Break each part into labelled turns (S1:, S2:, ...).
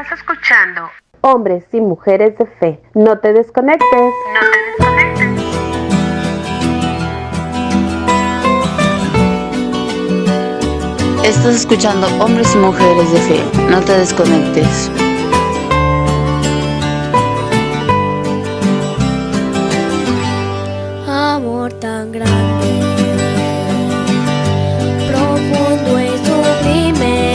S1: Estás escuchando
S2: Hombres y Mujeres de Fe. No te desconectes.
S1: No te desconectes.
S3: Estás escuchando Hombres y Mujeres de Fe. No te desconectes.
S4: Amor tan grande, profundo y sublime,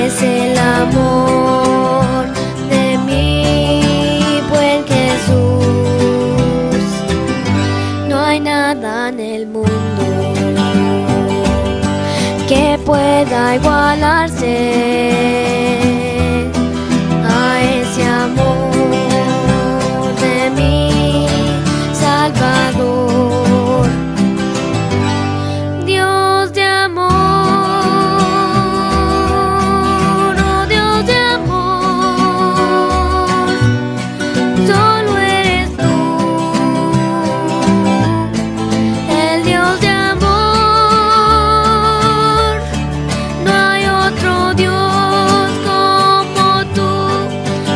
S4: es el amor de mi buen Jesús. No hay nada en el mundo que pueda igualarse a ese amor de mi Salvador. Dios de amor, oh Dios de amor, solo eres tú, el Dios de amor. No hay otro Dios como tú,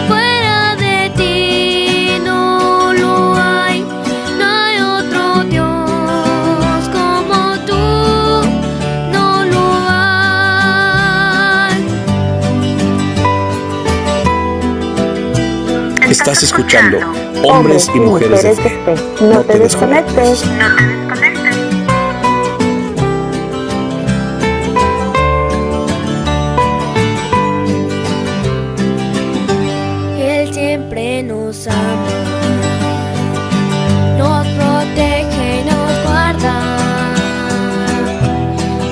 S4: fuera de ti no lo hay. No hay otro Dios como tú, no lo hay.
S5: Estás escuchando Hombres y Mujeres de Fe.
S2: No te desconectes.
S1: No te desconectes.
S4: Él siempre nos ama, nos protege y nos guarda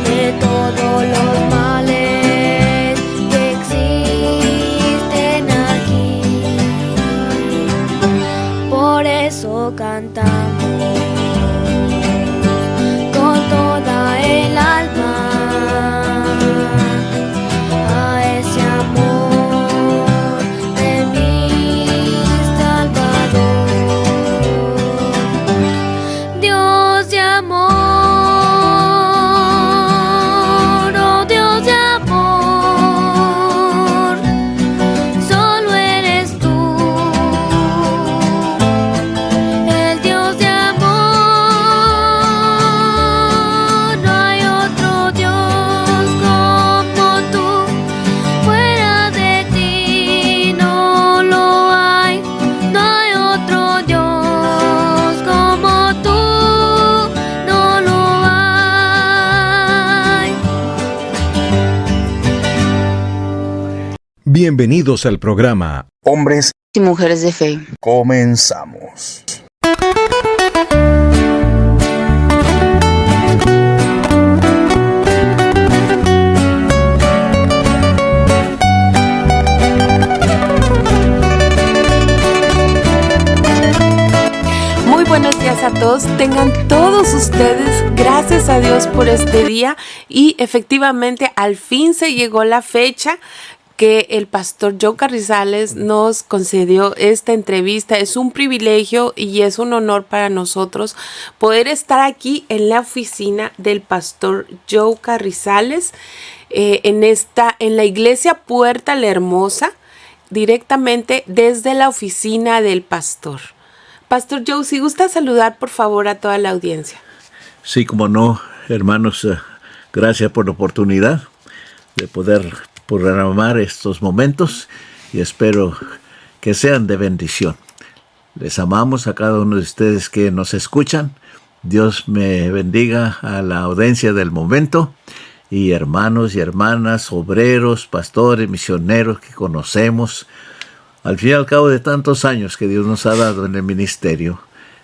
S4: de todos los males que existen aquí. Por eso cantamos con toda el alma a ese amor de mi Salvador. Dios de amor, oh Dios de amor, solo eres tú, el Dios de amor. No hay otro Dios como tú, fuera de ti no lo hay. No hay otro Dios como tú, no lo hay.
S6: Bienvenidos al programa
S5: Hombres,
S3: Y Mujeres de Fe.
S5: comenzamos.
S7: Muy buenos días a todos, tengan todos ustedes, gracias a Dios por este día y efectivamente al fin se llegó la fecha que el pastor Joe Carrizales nos concedió esta entrevista. Es un privilegio y es un honor para nosotros poder estar aquí en la oficina del pastor Joe Carrizales, en la iglesia Puerta La Hermosa, directamente desde la oficina del pastor. Pastor Joe, si gusta saludar por favor a toda la audiencia.
S8: Sí, como no, hermanos, gracias por la oportunidad de poder programar estos momentos y espero que sean de bendición. Les amamos a cada uno de ustedes que nos escuchan. Dios me bendiga a la audiencia del momento y hermanos y hermanas, obreros, pastores, misioneros que conocemos. Al fin y al cabo de tantos años que Dios nos ha dado en el ministerio,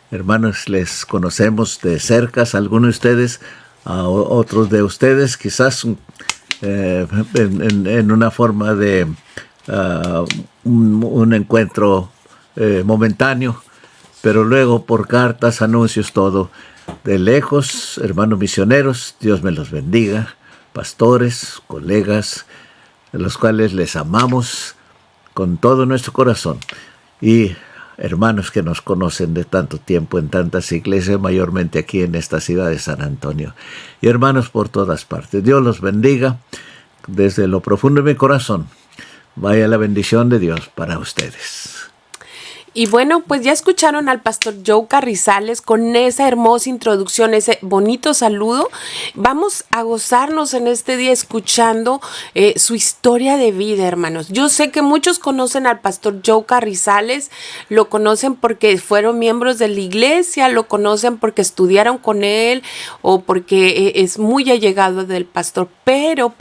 S8: hermanos, les conocemos de cerca, algunos de ustedes, a otros de ustedes quizás en una forma de un encuentro momentáneo, pero luego por cartas, anuncios, todo. De lejos, hermanos misioneros, Dios me los bendiga, pastores, colegas, de los cuales les amamos con todo nuestro corazón, y hermanos que nos conocen de tanto tiempo en tantas iglesias, mayormente aquí en esta ciudad de San Antonio, y hermanos por todas partes. Dios los bendiga. desde lo profundo de mi corazón, vaya la bendición de Dios para ustedes.
S7: Y bueno, pues ya escucharon al pastor Joe Carrizales con esa hermosa introducción, ese bonito saludo. Vamos a gozarnos en este día escuchando su historia de vida, hermanos. Yo sé que muchos conocen al pastor Joe Carrizales, lo conocen porque fueron miembros de la iglesia, lo conocen porque estudiaron con él o porque es muy allegado del pastor, pero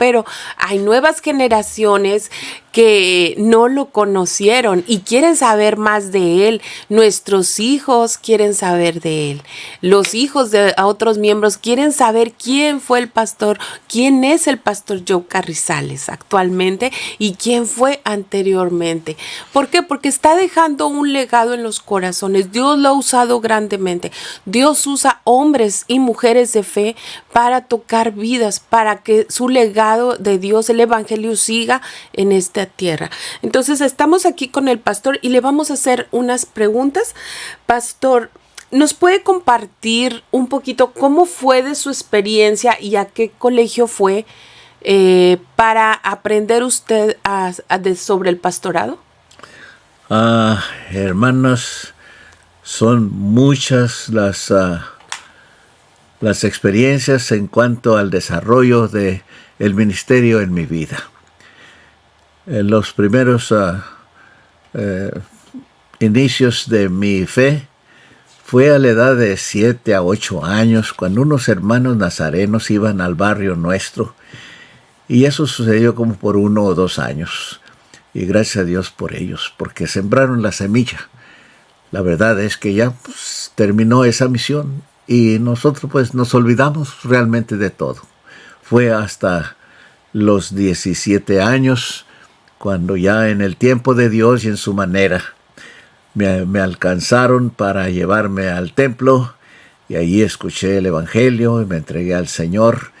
S7: hay nuevas generaciones que no lo conocieron y quieren saber más de él. Nuestros hijos quieren saber de él. Los hijos de otros miembros quieren saber quién fue el pastor, quién es el pastor Joe Carrizales actualmente y quién fue anteriormente. ¿Por qué? Porque está dejando un legado en los corazones. Dios lo ha usado grandemente. Dios usa hombres y mujeres de fe para tocar vidas, para que su legado de Dios, el evangelio, siga en esta tierra. Entonces estamos aquí con el pastor y le vamos a hacer unas preguntas. Pastor, ¿nos puede compartir un poquito cómo fue de su experiencia y a qué colegio fue para aprender usted sobre el pastorado?
S8: Hermanos, son muchas las experiencias en cuanto al desarrollo de el ministerio en mi vida. En los primeros inicios de mi fe fue a la edad de 7 a 8 años, cuando unos hermanos nazarenos iban al barrio nuestro, y eso sucedió como por 1 o 2 años, y gracias a Dios por ellos, porque sembraron la semilla. La verdad es que ya terminó esa misión, y nosotros pues nos olvidamos realmente de todo. Fue hasta los 17 años, cuando ya en el tiempo de Dios y en su manera, me alcanzaron para llevarme al templo, y allí escuché el evangelio y me entregué al Señor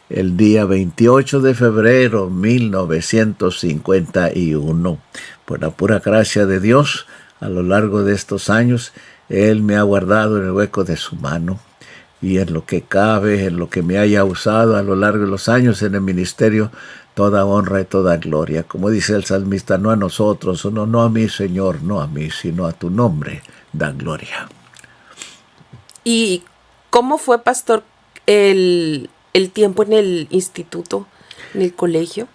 S8: el día 28 de febrero 1951. Por la pura gracia de Dios, a lo largo de estos años, Él me ha guardado en el hueco de su mano, y en lo que cabe, en lo que me haya usado a lo largo de los años en el ministerio, toda honra y toda gloria. Como dice el salmista, no a nosotros, no a mí, Señor, no a mí, sino a tu nombre da gloria.
S7: ¿Y cómo fue, pastor, el tiempo en el instituto, en el colegio?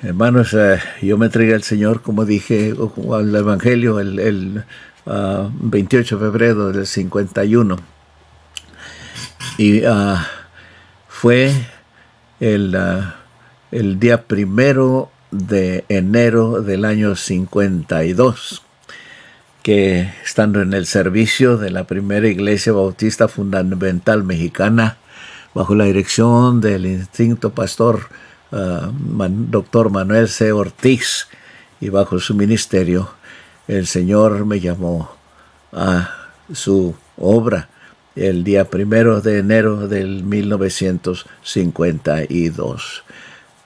S8: Hermanos, yo me entregué al Señor, como dije, al Evangelio, el 28 de febrero del 51. Y fue el día 1 de enero del año 52, que estando en el servicio de la primera iglesia bautista fundamental mexicana, bajo la dirección del distinto pastor doctor Manuel C. Ortiz, y bajo su ministerio, el Señor me llamó a su obra el día 1 de enero del 1952.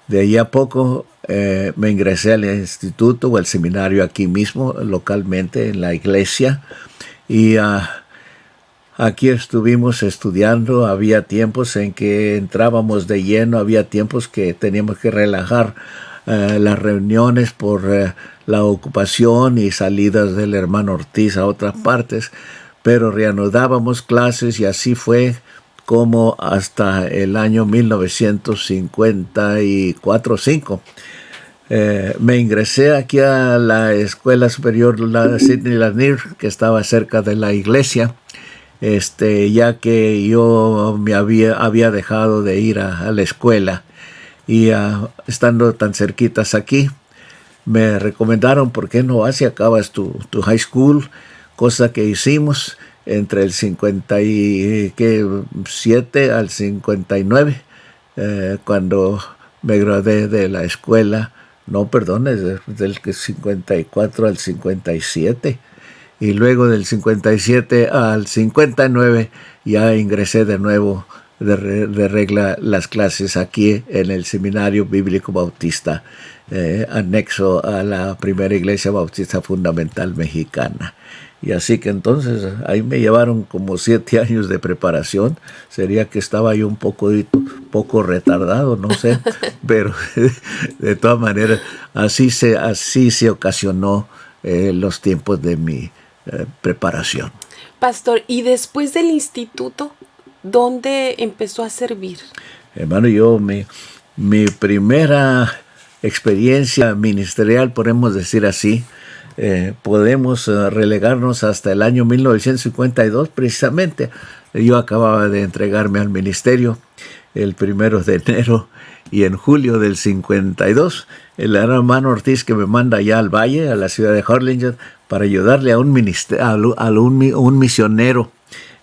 S8: De ahí a poco me ingresé al instituto o al seminario aquí mismo, localmente en la iglesia, y aquí estuvimos estudiando. Había tiempos en que entrábamos de lleno, había tiempos que teníamos que relajar las reuniones por la ocupación y salidas del hermano Ortiz a otras partes, pero reanudábamos clases, y así fue como hasta el año 1954-5. Me ingresé aquí a la Escuela Superior Sidney Lanier, que estaba cerca de la iglesia, ya que yo me había dejado de ir a la escuela, y estando tan cerquitas aquí, me recomendaron, ¿por qué no vas y acabas tu high school? Cosa que hicimos entre el 57 al 59, cuando me gradué de la escuela. No, perdón, es del 54 al 57. Y luego del 57 al 59 ya ingresé de nuevo de regla las clases aquí en el Seminario Bíblico Bautista, anexo a la primera Iglesia Bautista Fundamental Mexicana. Y así que entonces ahí me llevaron como 7 años de preparación. Sería que estaba yo un poco retardado, no sé, pero de todas maneras así se ocasionó los tiempos de mi preparación.
S7: Pastor, ¿y después del instituto, dónde empezó a servir?
S8: Hermano, mi primera experiencia ministerial, podemos decir así, podemos relegarnos hasta el año 1952 precisamente. Yo acababa de entregarme al ministerio el 1 de enero y en julio del 52 el hermano Ortiz que me manda allá al valle, a la ciudad de Harlingen, para ayudarle a un misionero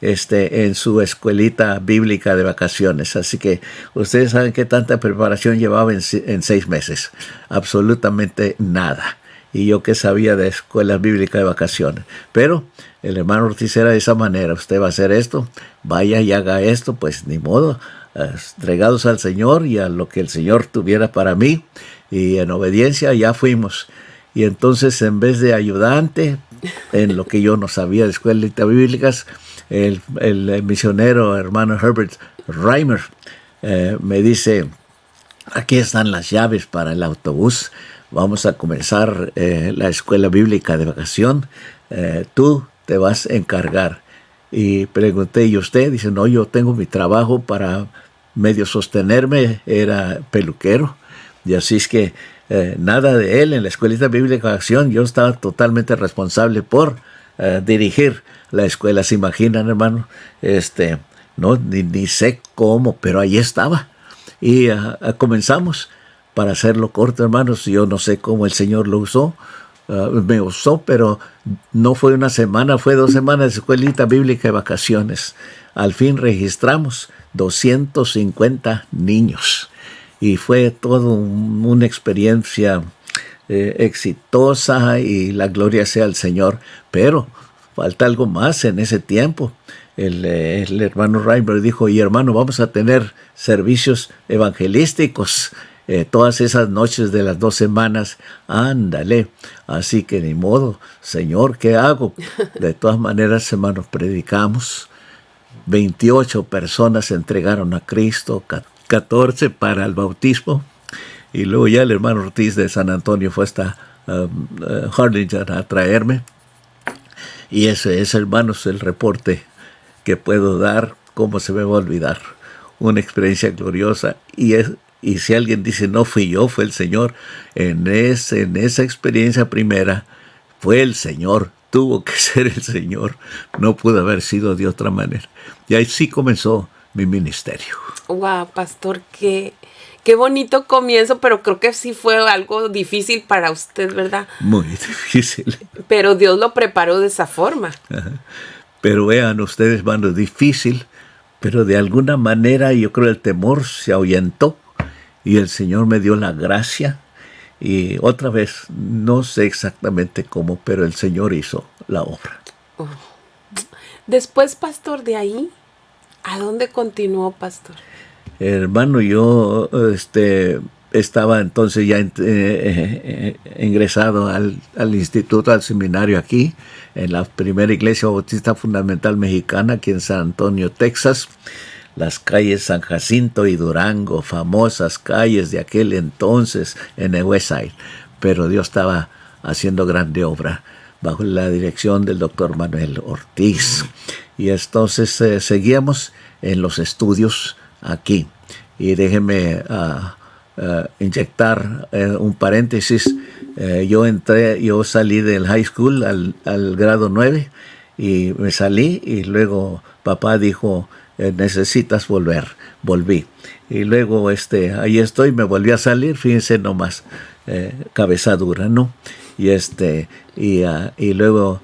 S8: en su escuelita bíblica de vacaciones. Así que ustedes saben qué tanta preparación llevaba en 6 meses. Absolutamente nada. Y yo que sabía de escuelas bíblicas de vacaciones. Pero el hermano Ortiz era de esa manera. Usted va a hacer esto, vaya y haga esto, pues ni modo. Entregados al Señor y a lo que el Señor tuviera para mí. Y en obediencia ya fuimos. Y entonces en vez de ayudante, en lo que yo no sabía de escuelas bíblicas, el misionero hermano Herbert Reimer me dice, aquí están las llaves para el autobús. Vamos a comenzar la escuela bíblica de vacación. Tú te vas a encargar. Y pregunté, ¿y usted? Dice, no, yo tengo mi trabajo para medio sostenerme. Era peluquero. Y así es que nada de él en la escuelita bíblica de vacación. Yo estaba totalmente responsable por dirigir la escuela. ¿Se imaginan, hermano? No, ni sé cómo, pero ahí estaba. Y comenzamos. Para hacerlo corto, hermanos, yo no sé cómo el Señor lo usó, me usó, pero no fue una semana, fue 2 semanas de escuelita bíblica de vacaciones. Al fin registramos 250 niños y fue todo una experiencia exitosa y la gloria sea al Señor, pero falta algo más en ese tiempo. El hermano Reimer dijo, y hermano, vamos a tener servicios evangelísticos todas esas noches de las 2 semanas, ándale, así que ni modo, Señor, ¿qué hago? De todas maneras, hermanos, predicamos, 28 personas se entregaron a Cristo, 14 para el bautismo, y luego ya el hermano Ortiz de San Antonio fue hasta Harlingen a traerme, y ese es, hermanos, el reporte que puedo dar. ¿Cómo se me va a olvidar? Una experiencia gloriosa, y si alguien dice, no fui yo, fue el Señor, en esa experiencia primera, fue el Señor, tuvo que ser el Señor, no pudo haber sido de otra manera. Y ahí sí comenzó mi ministerio.
S7: Wow, pastor, qué bonito comienzo, pero creo que sí fue algo difícil para usted, ¿verdad?
S8: Muy difícil.
S7: Pero Dios lo preparó de esa forma.
S8: Ajá. Pero vean ustedes, hermanos, difícil, pero de alguna manera yo creo el temor se ahuyentó. Y el Señor me dio la gracia y otra vez, no sé exactamente cómo, pero el Señor hizo la obra.
S7: Oh. Después, pastor, de ahí, ¿a dónde continuó, pastor?
S8: Hermano, yo estaba entonces ya ingresado al instituto, al seminario aquí, en la primera Iglesia Bautista Fundamental Mexicana, aquí en San Antonio, Texas. Las calles San Jacinto y Durango, famosas calles de aquel entonces en el West Side. Pero Dios estaba haciendo grande obra bajo la dirección del doctor Manuel Ortiz. Y entonces seguíamos en los estudios aquí. Y déjeme inyectar un paréntesis. Yo salí del high school al grado 9 y me salí y luego papá dijo, necesitas volver. Volví. Y luego ahí estoy, me volví a salir, fíjense nomás, cabeza dura, ¿no? Y luego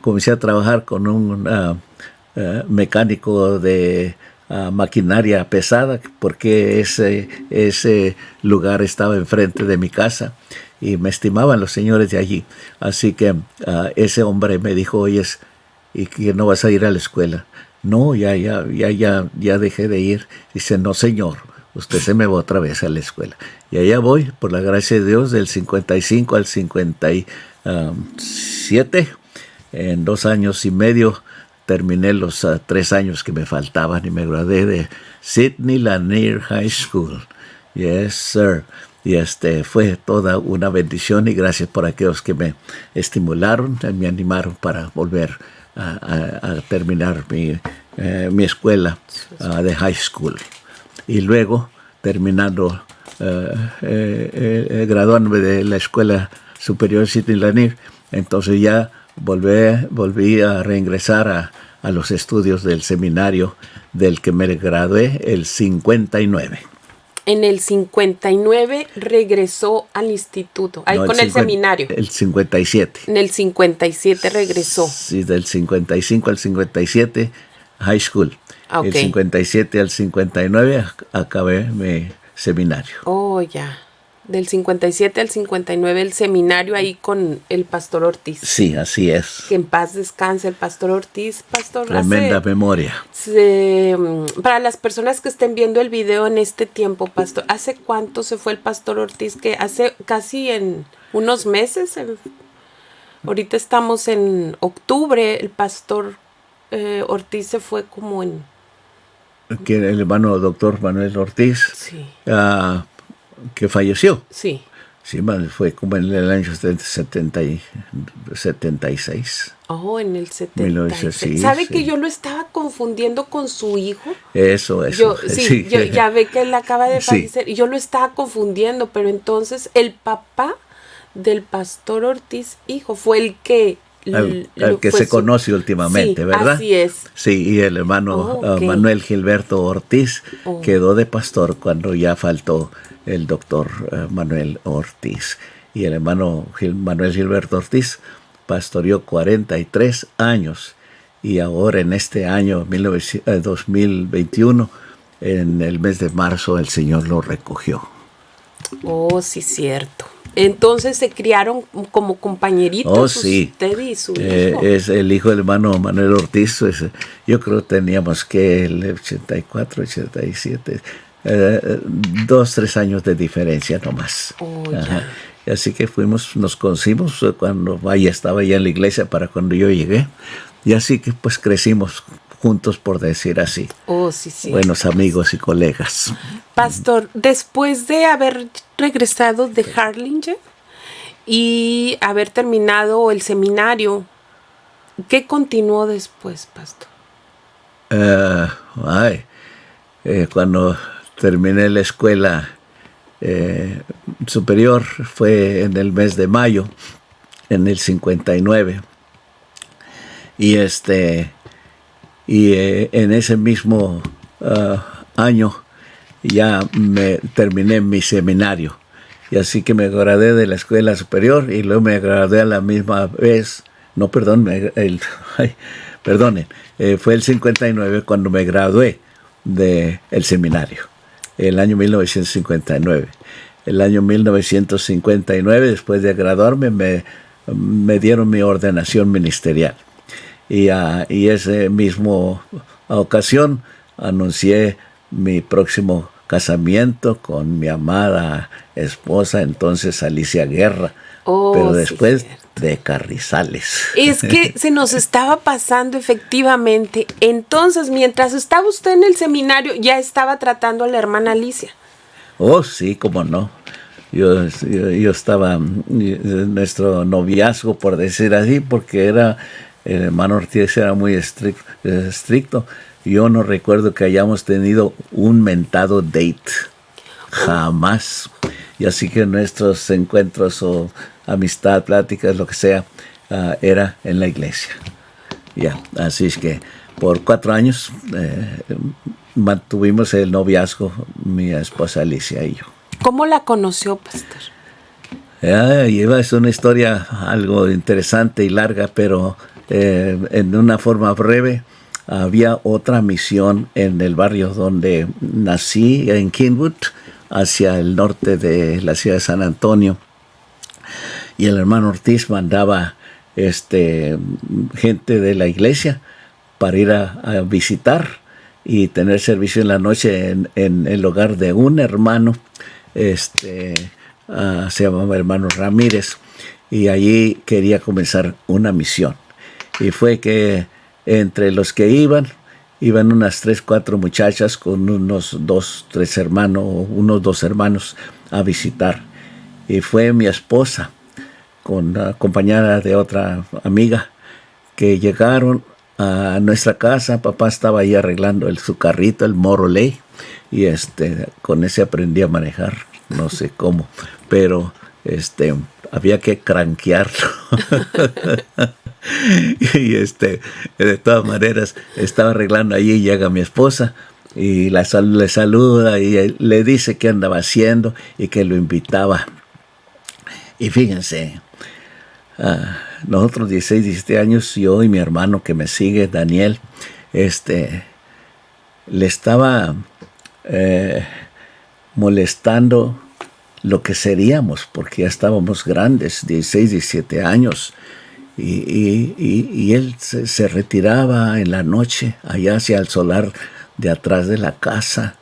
S8: comencé a trabajar con un mecánico de maquinaria pesada, porque ese lugar estaba enfrente de mi casa y me estimaban los señores de allí. Así que ese hombre me dijo, oye, ¿y que no vas a ir a la escuela? No, ya dejé de ir. Dice, no señor, usted se me va otra vez a la escuela. Y allá voy, por la gracia de Dios, del 55 al 57. En 2 años y medio terminé los 3 años que me faltaban y me gradué de Sidney Lanier High School. Yes, sir. Y fue toda una bendición y gracias por aquellos que me estimularon, me animaron para volver a terminar mi escuela de high school. Y luego, terminando, graduándome de la escuela superior Sidney Lanier, entonces ya volví a reingresar a los estudios del seminario del que me gradué el 59.
S7: En el 59 regresó al instituto, ahí
S8: No,
S7: con el seminario.
S8: El 57.
S7: En el 57 regresó.
S8: Sí, del 55 al 57, high school.
S7: Ok.
S8: El 57 al 59 acabé mi seminario.
S7: Oh, ya. Del 57 al 59 el seminario ahí con el pastor Ortiz.
S8: Sí, así es.
S7: Que en paz descanse el pastor Ortiz. Pastor,
S8: Tremenda memoria.
S7: para las personas que estén viendo el video en este tiempo, pastor, ¿hace cuánto se fue el pastor Ortiz? Que hace casi en unos meses. Ahorita estamos en octubre. El pastor Ortiz se fue como en...
S8: Que el hermano doctor Manuel Ortiz,
S7: Sí.
S8: Que falleció.
S7: Sí.
S8: Sí, fue como en el año 76.
S7: Oh, en el 76.
S8: Sí,
S7: ¿Sabe
S8: sí.
S7: que yo lo estaba confundiendo con su hijo?
S8: Eso.
S7: Yo ya ve que él acaba de
S8: Sí.
S7: fallecer y yo lo estaba confundiendo, pero entonces el papá del pastor Ortiz, hijo, fue el que...
S8: Al que
S7: fue
S8: se conoce últimamente,
S7: sí,
S8: ¿verdad?
S7: Así es.
S8: Sí, y el hermano
S7: Oh, ok.
S8: Manuel Gilberto Ortiz
S7: Oh.
S8: quedó de pastor cuando ya faltó el doctor Manuel Ortiz. Y el hermano Manuel Gilberto Ortiz pastoreó 43 años. Y ahora en este año 2021, en el mes de marzo, el Señor lo recogió.
S7: Oh, sí, cierto. Entonces se criaron como compañeritos
S8: Oh, sí.
S7: usted y su hijo.
S8: Es el hijo del hermano Manuel Ortiz. Yo creo que teníamos que el 84, 87, 2-3 años de diferencia nomás.
S7: Oh,
S8: Ajá. Y así que nos conocimos cuando estaba ya en la iglesia para cuando yo llegué. Y así que pues crecimos juntos, por decir así.
S7: Oh, sí, sí.
S8: Buenos amigos y colegas.
S7: Pastor, después de haber regresado de Harlingen y haber terminado el seminario, ¿qué continuó después, pastor?
S8: Cuando terminé la escuela superior fue en el mes de mayo, en el 59. Y en ese mismo año ya me terminé mi seminario. Y así que me gradué de la escuela superior y luego me gradué a la misma vez. No, perdón, perdonen. Fue el 59 cuando me gradué del seminario. El año 1959. El año 1959, después de graduarme, me dieron mi ordenación ministerial. Y ese mismo ocasión anuncié mi próximo casamiento con mi amada esposa, entonces Alicia Guerra,
S7: Oh,
S8: pero
S7: sí,
S8: después
S7: cierto.
S8: de Carrizales.
S7: Es que se nos estaba pasando efectivamente. Entonces, mientras estaba usted en el seminario, ya estaba tratando a la hermana Alicia.
S8: Oh, sí, cómo no. Yo estaba en nuestro noviazgo, por decir así, porque el hermano Ortiz era muy estricto. Yo no recuerdo que hayamos tenido un mentado date. Jamás. Y así que nuestros encuentros o amistad, pláticas, lo que sea, era en la iglesia. Ya, así es que por 4 años mantuvimos el noviazgo, mi esposa Alicia y yo.
S7: ¿Cómo la conoció, pastor?
S8: Es una historia algo interesante y larga, pero en una forma breve. Había otra misión en el barrio donde nací, en Kingwood, hacia el norte de la ciudad de San Antonio. Y el hermano Ortiz mandaba gente de la iglesia para ir a visitar y tener servicio en la noche en el hogar de un hermano, se llamaba hermano Ramírez, y allí quería comenzar una misión. Y fue que entre los que iban unas 3, 4 muchachas con unos 2, 3 hermanos, unos 2 hermanos a visitar. Y fue mi esposa, acompañada de otra amiga, que llegaron a nuestra casa. Papá estaba ahí arreglando su carrito, el Moroley, y con ese aprendí a manejar, no sé cómo, pero había que cranquearlo. Y de todas maneras estaba arreglando allí, y llega mi esposa y le saluda y le dice qué andaba haciendo y que lo invitaba. Y fíjense, nosotros 16, 17 años, yo y mi hermano que me sigue, Daniel, le estaba molestando lo que seríamos, porque ya estábamos grandes, 16, 17 años, y él se retiraba en la noche allá hacia el solar de atrás de la casa,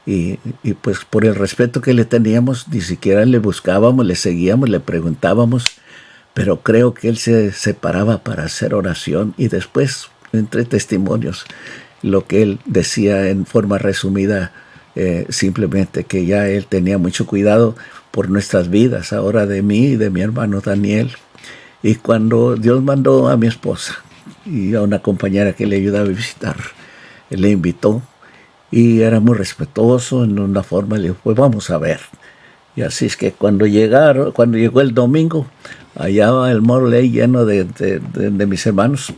S8: y pues por el respeto que le teníamos, ni siquiera le buscábamos, le seguíamos, le preguntábamos, pero creo que él se separaba para hacer oración, y después, entre testimonios, lo que él decía en forma resumida, simplemente que ya él tenía mucho cuidado por nuestras vidas, ahora de mí y de mi hermano Daniel. Y cuando Dios mandó a mi esposa y a una compañera que le ayudaba a visitar, él le invitó, y era muy respetuoso en una forma, le dijo, pues vamos a ver. Y así es que cuando llegó el domingo, allá el Morley lleno de mis hermanos,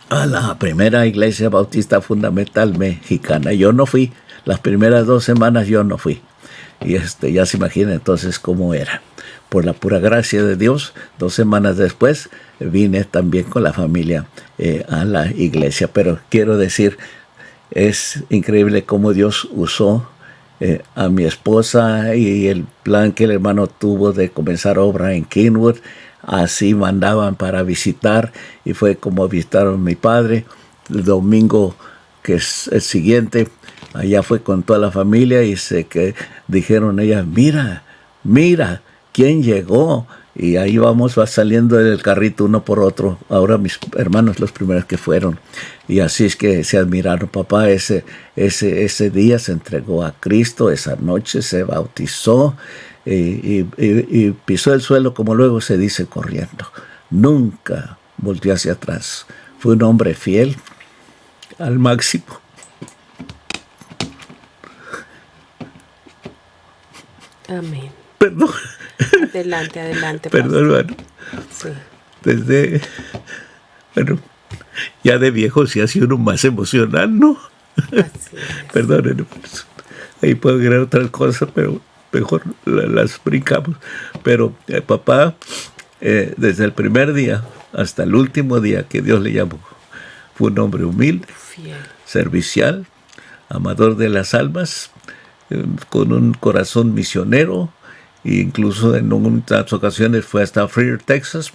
S8: a la primera iglesia bautista fundamental mexicana. Yo no fui, las primeras 2 semanas yo no fui. Y ya se imagina entonces cómo era. Por la pura gracia de Dios, 2 semanas después vine también con la familia a la iglesia. Pero quiero decir, es increíble cómo Dios usó a mi esposa y el plan que el hermano tuvo de comenzar obra en Kingwood. Así mandaban para visitar, y fue como visitaron a mi padre. El domingo que es el siguiente, allá fue con toda la familia, y que dijeron ellas, mira, ¿quién llegó? Y ahí va saliendo del carrito uno por otro. Ahora mis hermanos los primeros que fueron. Y así es que se admiraron. Papá ese día se entregó a Cristo, esa noche se bautizó, y pisó el suelo, como luego se dice, corriendo. Nunca volvió hacia atrás. Fue un hombre fiel al máximo.
S7: Amén.
S8: Perdón.
S7: Adelante.
S8: Perdón, hermano.
S7: Sí.
S8: Ya de viejo se hace uno más emocional, ¿no?
S7: Así es.
S8: Perdón, hermanos. Ahí puedo agregar otras cosas, pero mejor las brincamos. Pero papá, desde el primer día hasta el último día que Dios le llamó, fue un hombre humilde,
S7: Fiel,
S8: servicial, amador de las almas, con un corazón misionero, e incluso en unas ocasiones fue hasta Freer, Texas,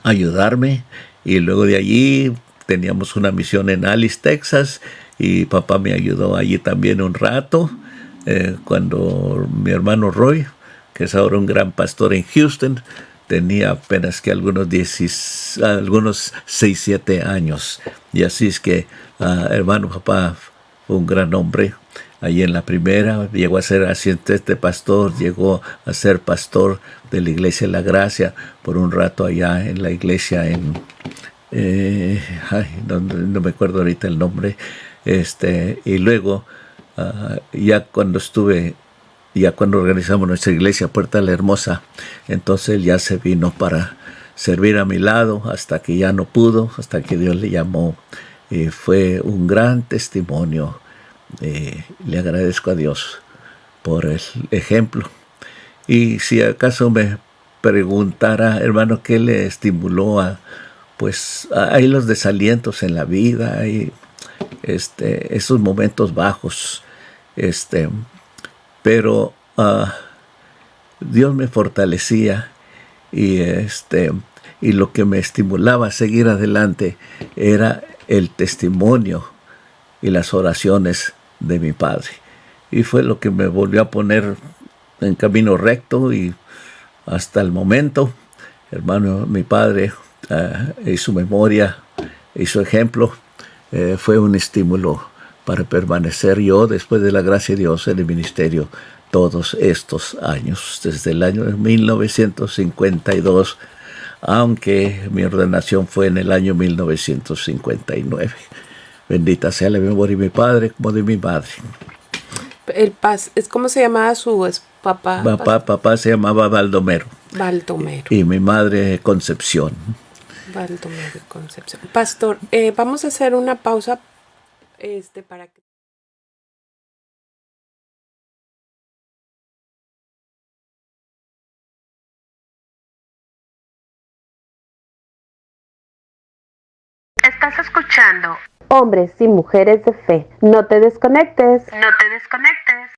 S8: a ayudarme. Y luego de allí teníamos una misión en Alice, Texas, y papá me ayudó allí también un rato, cuando mi hermano Roy, que es ahora un gran pastor en Houston, tenía apenas que algunos 6, 7 años. Y así es que, hermano, papá fue un gran hombre. Allí en la primera llegó a ser asistente pastor, llegó a ser pastor de la iglesia de la Gracia por un rato allá en la iglesia no me acuerdo ahorita el nombre. Y luego, ya cuando organizamos nuestra iglesia Puerta de la Hermosa, entonces él ya se vino para servir a mi lado hasta que ya no pudo, hasta que Dios le llamó. Fue un gran testimonio. Le agradezco a Dios por el ejemplo. Y si acaso me preguntara, hermano, ¿qué le estimuló pues hay los desalientos en la vida, hay esos momentos bajos, pero Dios me fortalecía, y lo que me estimulaba a seguir adelante era el testimonio y las oraciones de mi padre. Y fue lo que me volvió a poner en camino recto, y hasta el momento, hermano, mi padre y su memoria y su ejemplo fue un estímulo para permanecer yo, después de la gracia de Dios, en el ministerio todos estos años, desde el año 1952, aunque mi ordenación fue en el año 1959. Bendita sea la memoria de mi padre como de mi madre.
S7: ¿Cómo se llamaba su papá?
S8: Papá se llamaba Baldomero.
S7: Baldomero.
S8: Y mi madre Concepción.
S7: Baldomero Concepción. Pastor, vamos a hacer una pausa para que...
S1: Estás escuchando.
S2: Hombres y mujeres de fe. No te desconectes.
S1: No te desconectes.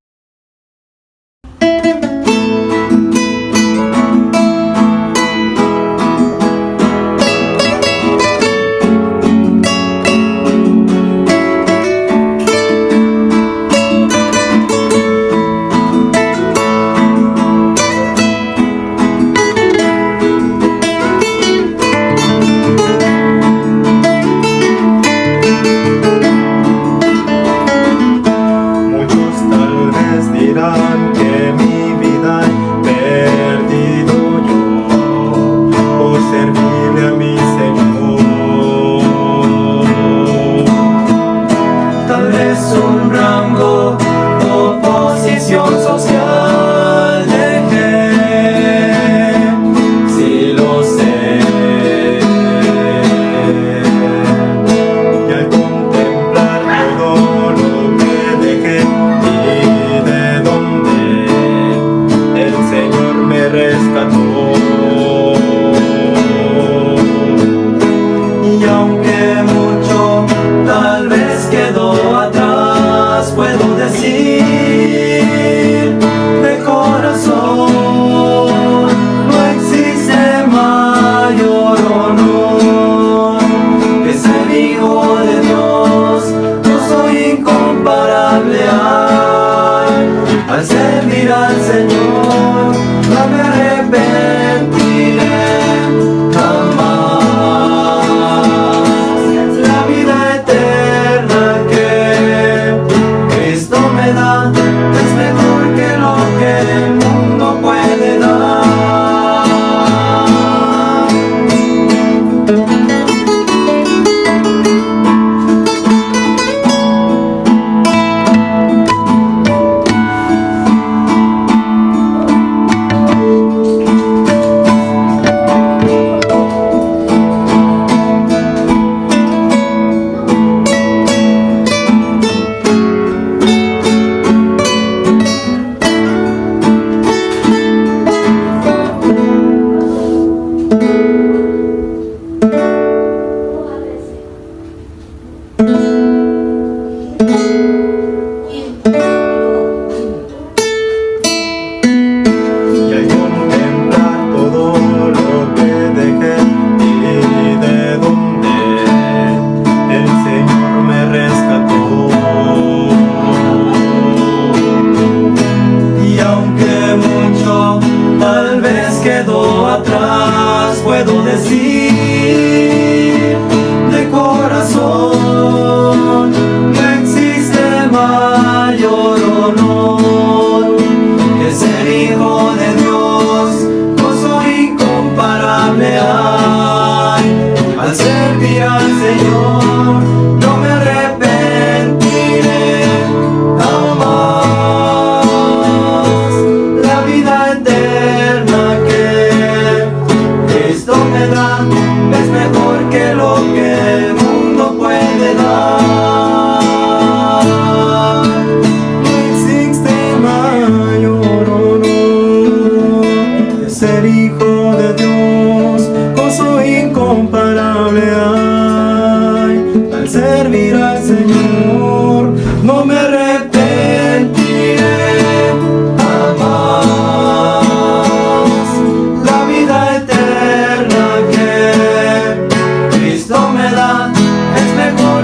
S9: Es mejor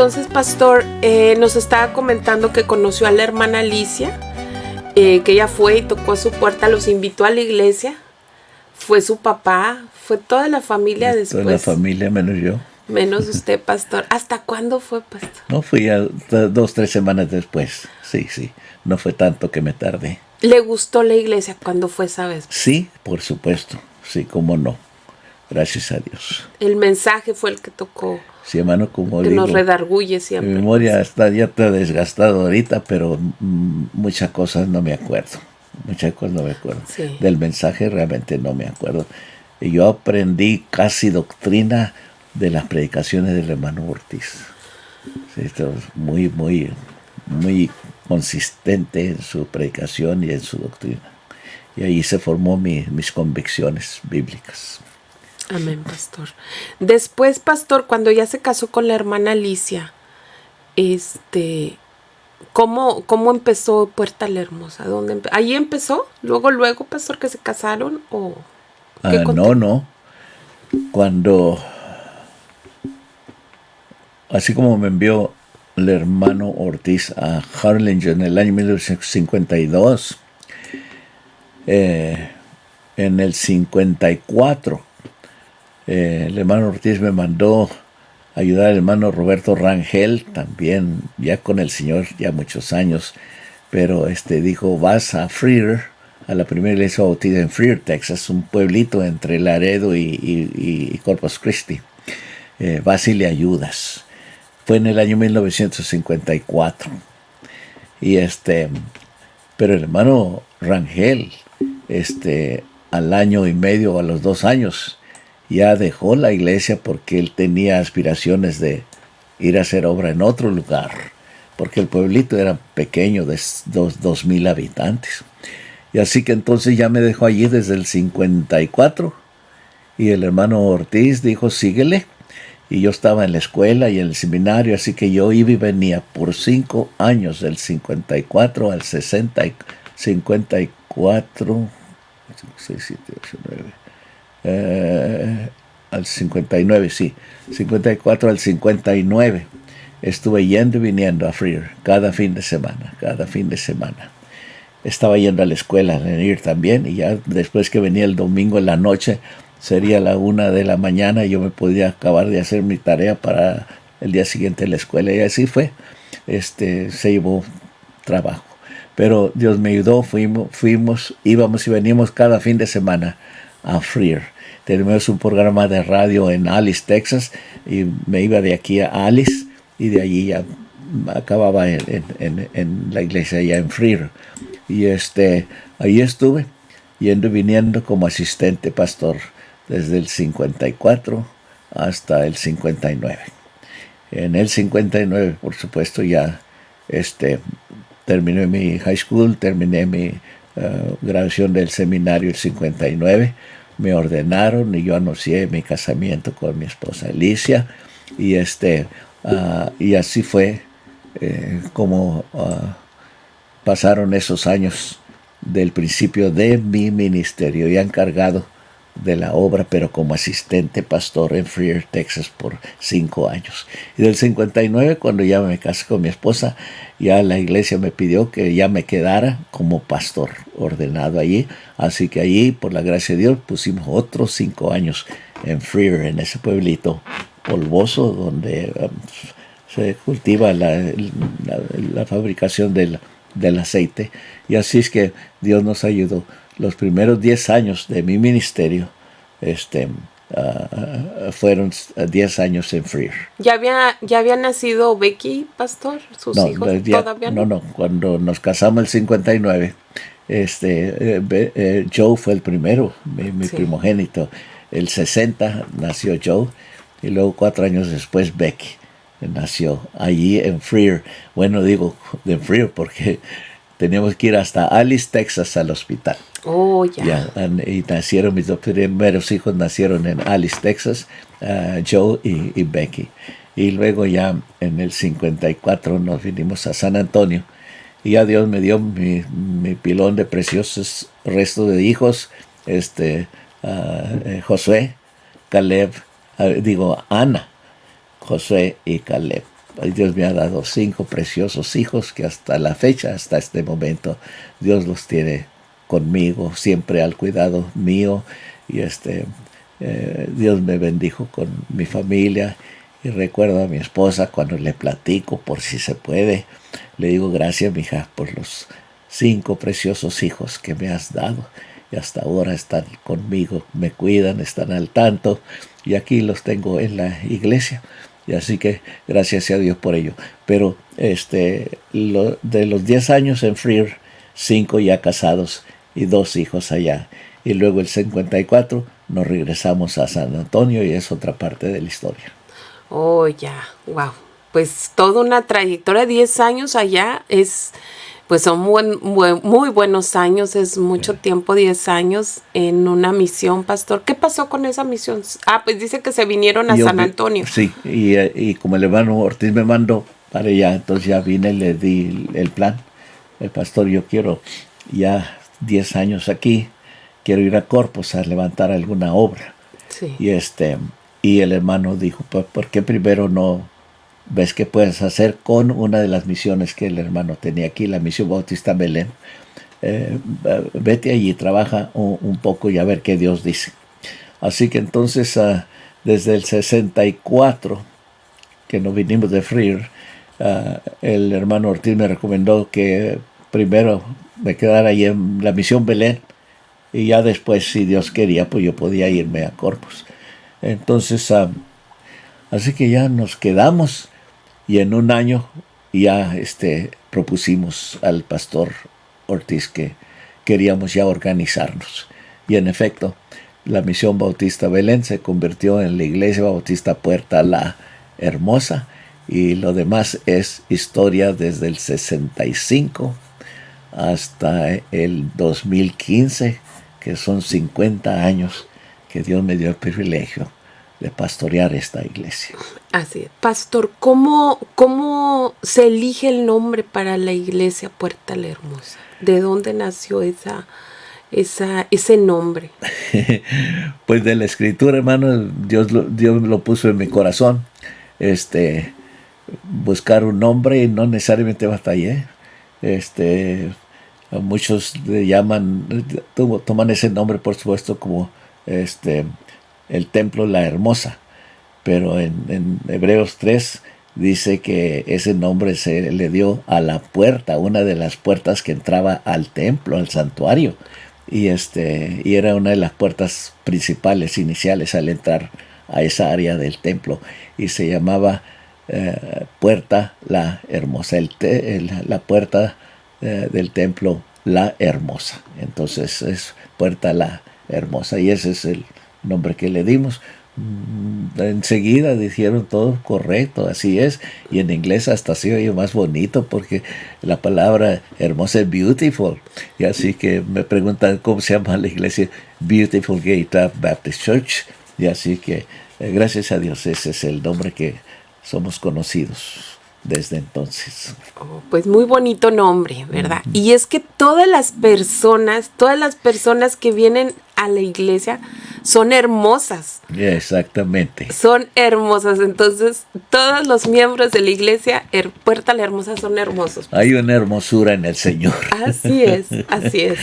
S7: entonces, pastor, nos estaba comentando que conoció a la hermana Alicia, que ella fue y tocó a su puerta, los invitó a la iglesia. Fue su papá, fue toda la familia después.
S8: Toda la familia, menos yo.
S7: Menos usted, pastor. ¿Hasta cuándo fue, pastor?
S8: No, fui ya 2-3 semanas después. Sí. No fue tanto que me tardé.
S7: ¿Le gustó la iglesia cuando fue esa vez?
S8: Sí, por supuesto. Sí, cómo no. Gracias a Dios.
S7: El mensaje fue el que tocó.
S8: Sí, hermano, como
S7: que
S8: digo,
S7: nos redarguye
S8: mi
S7: siempre.
S8: memoria ya está desgastada ahorita, pero muchas cosas no me acuerdo. Muchas cosas no me acuerdo.
S7: Sí.
S8: Del mensaje realmente no me acuerdo. Y yo aprendí casi doctrina de las predicaciones del hermano Ortiz. Sí, esto es muy consistente en su predicación y en su doctrina. Y ahí se formó mis convicciones bíblicas.
S7: Amén, pastor. Después, pastor, cuando ya se casó con la hermana Alicia, ¿cómo empezó Puerta La Hermosa? ¿Ahí empezó? Luego, pastor, que se casaron o qué
S8: No. Cuando, así como me envió el hermano Ortiz a Harlingen en el año 1952, en el 54, el hermano Ortiz me mandó ayudar al hermano Roberto Rangel, también ya con el Señor, ya muchos años, pero dijo, vas a Freer, a la primera iglesia bautista en Freer, Texas, un pueblito entre Laredo y Corpus Christi. Vas y le ayudas. Fue en el año 1954. Pero el hermano Rangel, al año y medio o a los 2 años, ya dejó la iglesia porque él tenía aspiraciones de ir a hacer obra en otro lugar, porque el pueblito era pequeño, de 2,000 habitantes. Y así que entonces ya me dejó allí desde el 54, y el hermano Ortiz dijo, síguele. Y yo estaba en la escuela y en el seminario, así que yo iba y venía por 5 años, del 54 al 54, 6, 7, 8, 9, al 59, sí, 54 al 59. Estuve yendo y viniendo a Freer cada fin de semana. Estaba yendo a la escuela, a ir también, y ya después que venía el domingo en la noche, sería la 1 de la mañana y yo me podía acabar de hacer mi tarea para el día siguiente en la escuela. Y así fue. Se llevó trabajo. Pero Dios me ayudó, íbamos y veníamos cada fin de semana a Freer. Tenemos un programa de radio en Alice, Texas, y me iba de aquí a Alice, y de allí ya acababa en la iglesia ya en Freer. Y ahí estuve, yendo y viniendo como asistente pastor, desde el 54 hasta el 59. En el 59, por supuesto, ya terminé mi high school, terminé mi graduación del seminario el 59, me ordenaron y yo anuncié mi casamiento con mi esposa Alicia, y así fue como pasaron esos años del principio de mi ministerio, ya encargado de la obra, pero como asistente pastor en Freer, Texas, por 5 años. Y del 59, cuando ya me casé con mi esposa, ya la iglesia me pidió que ya me quedara como pastor ordenado allí. Así que allí, por la gracia de Dios, pusimos otros 5 años en Freer, en ese pueblito polvoso donde se cultiva la fabricación del aceite. Y así es que Dios nos ayudó. Los primeros 10 años de mi ministerio fueron 10 años en Freer.
S7: ¿Ya había nacido Becky, pastor? ¿Sus hijos? ¿Todavía no?
S8: No. Cuando nos casamos el 59, Joe fue el primero, mi primogénito. El 60 nació Joe, y luego 4 años después Becky nació allí en Freer. Bueno, digo en Freer porque teníamos que ir hasta Alice, Texas, al hospital.
S7: Oh, ya.
S8: Y nacieron, mis 2 primeros hijos nacieron en Alice, Texas, Joe y Becky. Y luego ya en el 54 nos vinimos a San Antonio. Y ya Dios me dio mi pilón de preciosos restos de hijos. Josué, Caleb, Ana, Josué y Caleb. Dios me ha dado 5 preciosos hijos que hasta la fecha, hasta este momento, Dios los tiene conmigo, siempre al cuidado mío. Y Dios me bendijo con mi familia. Y recuerdo a mi esposa cuando le platico, por si se puede, le digo: gracias, mija, por los 5 preciosos hijos que me has dado. Y hasta ahora están conmigo, me cuidan, están al tanto. Y aquí los tengo en la iglesia. Y así que gracias a Dios por ello. Pero de los 10 años en Freer, 5 ya casados y 2 hijos allá. Y luego el 54 nos regresamos a San Antonio y es otra parte de la historia.
S7: Oh, ya, wow. Pues toda una trayectoria, 10 años allá pues son muy buenos años, es mucho tiempo, 10 años en una misión, pastor. ¿Qué pasó con esa misión? Pues dice que se vinieron a San Antonio.
S8: Sí, y como el hermano Ortiz me mandó para allá, entonces ya vine y le di el plan. El pastor, yo quiero ya 10 años aquí, quiero ir a Corpus a levantar alguna obra.
S7: Sí.
S8: Y el hermano dijo: pues, ¿por qué primero no ves qué puedes hacer con una de las misiones que el hermano tenía aquí, la Misión Bautista Belén? Vete allí, trabaja un poco y a ver qué Dios dice. Así que entonces, desde el 64, que nos vinimos de Freer, el hermano Ortiz me recomendó que primero me quedara ahí en la Misión Belén y ya después, si Dios quería, pues yo podía irme a Corpus. Entonces, así que ya nos quedamos y en un año ya propusimos al pastor Ortiz que queríamos ya organizarnos. Y en efecto, la Misión Bautista Belén se convirtió en la Iglesia Bautista Puerta La Hermosa, y lo demás es historia desde el 65 hasta el 2015, que son 50 años que Dios me dio el privilegio de pastorear esta iglesia.
S7: Así es. Pastor, ¿cómo se elige el nombre para la iglesia Puerta La Hermosa? ¿De dónde nació ese nombre?
S8: Pues de la escritura, hermano, Dios lo puso en mi corazón. Buscar un nombre, y no necesariamente batallé. Muchos le toman ese nombre, por supuesto, como el templo La Hermosa, pero en Hebreos 3 dice que ese nombre se le dio a la puerta, una de las puertas que entraba al templo, al santuario, y era una de las puertas principales, iniciales, al entrar a esa área del templo, y se llamaba Puerta La Hermosa, la puerta del templo La Hermosa. Entonces es Puerta La Hermosa, y ese es el nombre que le dimos. Enseguida dijeron todo correcto, así es, y en inglés hasta se oye más bonito porque la palabra hermosa es beautiful, y así que me preguntan cómo se llama la iglesia, Beautiful Gate Baptist Church, y así que gracias a Dios ese es el nombre que somos conocidos desde entonces.
S7: Pues muy bonito nombre, ¿verdad? Y es que todas las personas que vienen a la iglesia son hermosas.
S8: Exactamente.
S7: Son hermosas. Entonces, todos los miembros de la iglesia Puerta La Hermosa son hermosos.
S8: Hay una hermosura en el Señor.
S7: Así es, así es.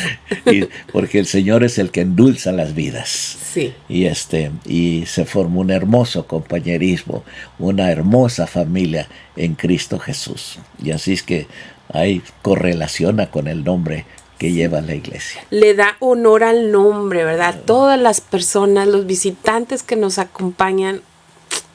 S8: Porque el Señor es el que endulza las vidas.
S7: Sí.
S8: Y se forma un hermoso compañerismo, una hermosa familia en Cristo Jesús. Y así es que ahí correlaciona con el nombre que lleva la iglesia.
S7: Le da honor al nombre, ¿verdad? Todas las personas, los visitantes que nos acompañan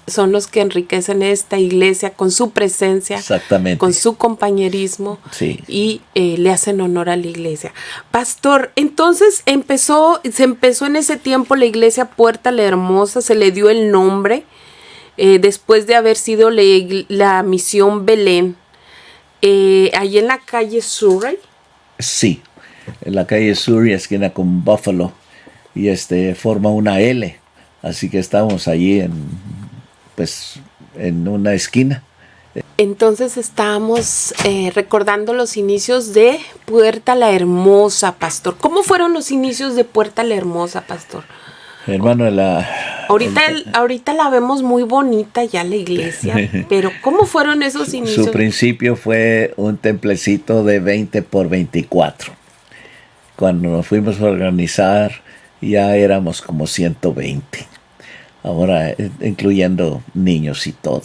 S7: son los que enriquecen esta iglesia con su presencia,
S8: exactamente,
S7: con su compañerismo,
S8: sí,
S7: y le hacen honor a la iglesia. Pastor, entonces se empezó en ese tiempo la iglesia Puerta La Hermosa, se le dio el nombre después de haber sido la Misión Belén, allí en la calle Surrey. Sí,
S8: en la calle Surrey, esquina con Buffalo, y forma una L, así que estamos allí en una esquina.
S7: Entonces estábamos recordando los inicios de Puerta La Hermosa, pastor. ¿Cómo fueron los inicios de Puerta La Hermosa, pastor?
S8: Hermano,
S7: Ahorita la vemos muy bonita ya la iglesia, pero ¿cómo fueron esos inicios?
S8: Su principio fue un templecito de 20 por 24. Cuando nos fuimos a organizar ya éramos como 120. Ahora incluyendo niños y todo.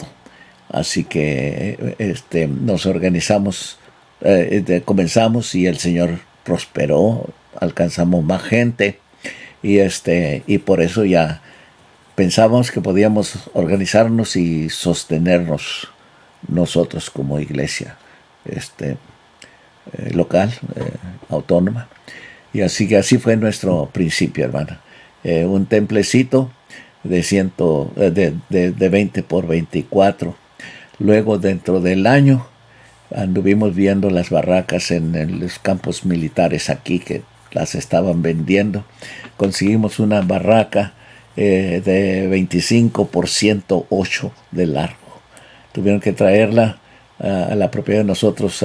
S8: Así que nos organizamos, comenzamos y el Señor prosperó, alcanzamos más gente y por eso ya pensábamos que podíamos organizarnos y sostenernos nosotros como iglesia local, autónoma. Y así fue nuestro principio, hermana. Un templecito de 20 por 24. Luego, dentro del año, anduvimos viendo las barracas en los campos militares aquí, que las estaban vendiendo. Conseguimos una barraca de 25 por 108 de largo. Tuvieron que traerla a la propiedad de nosotros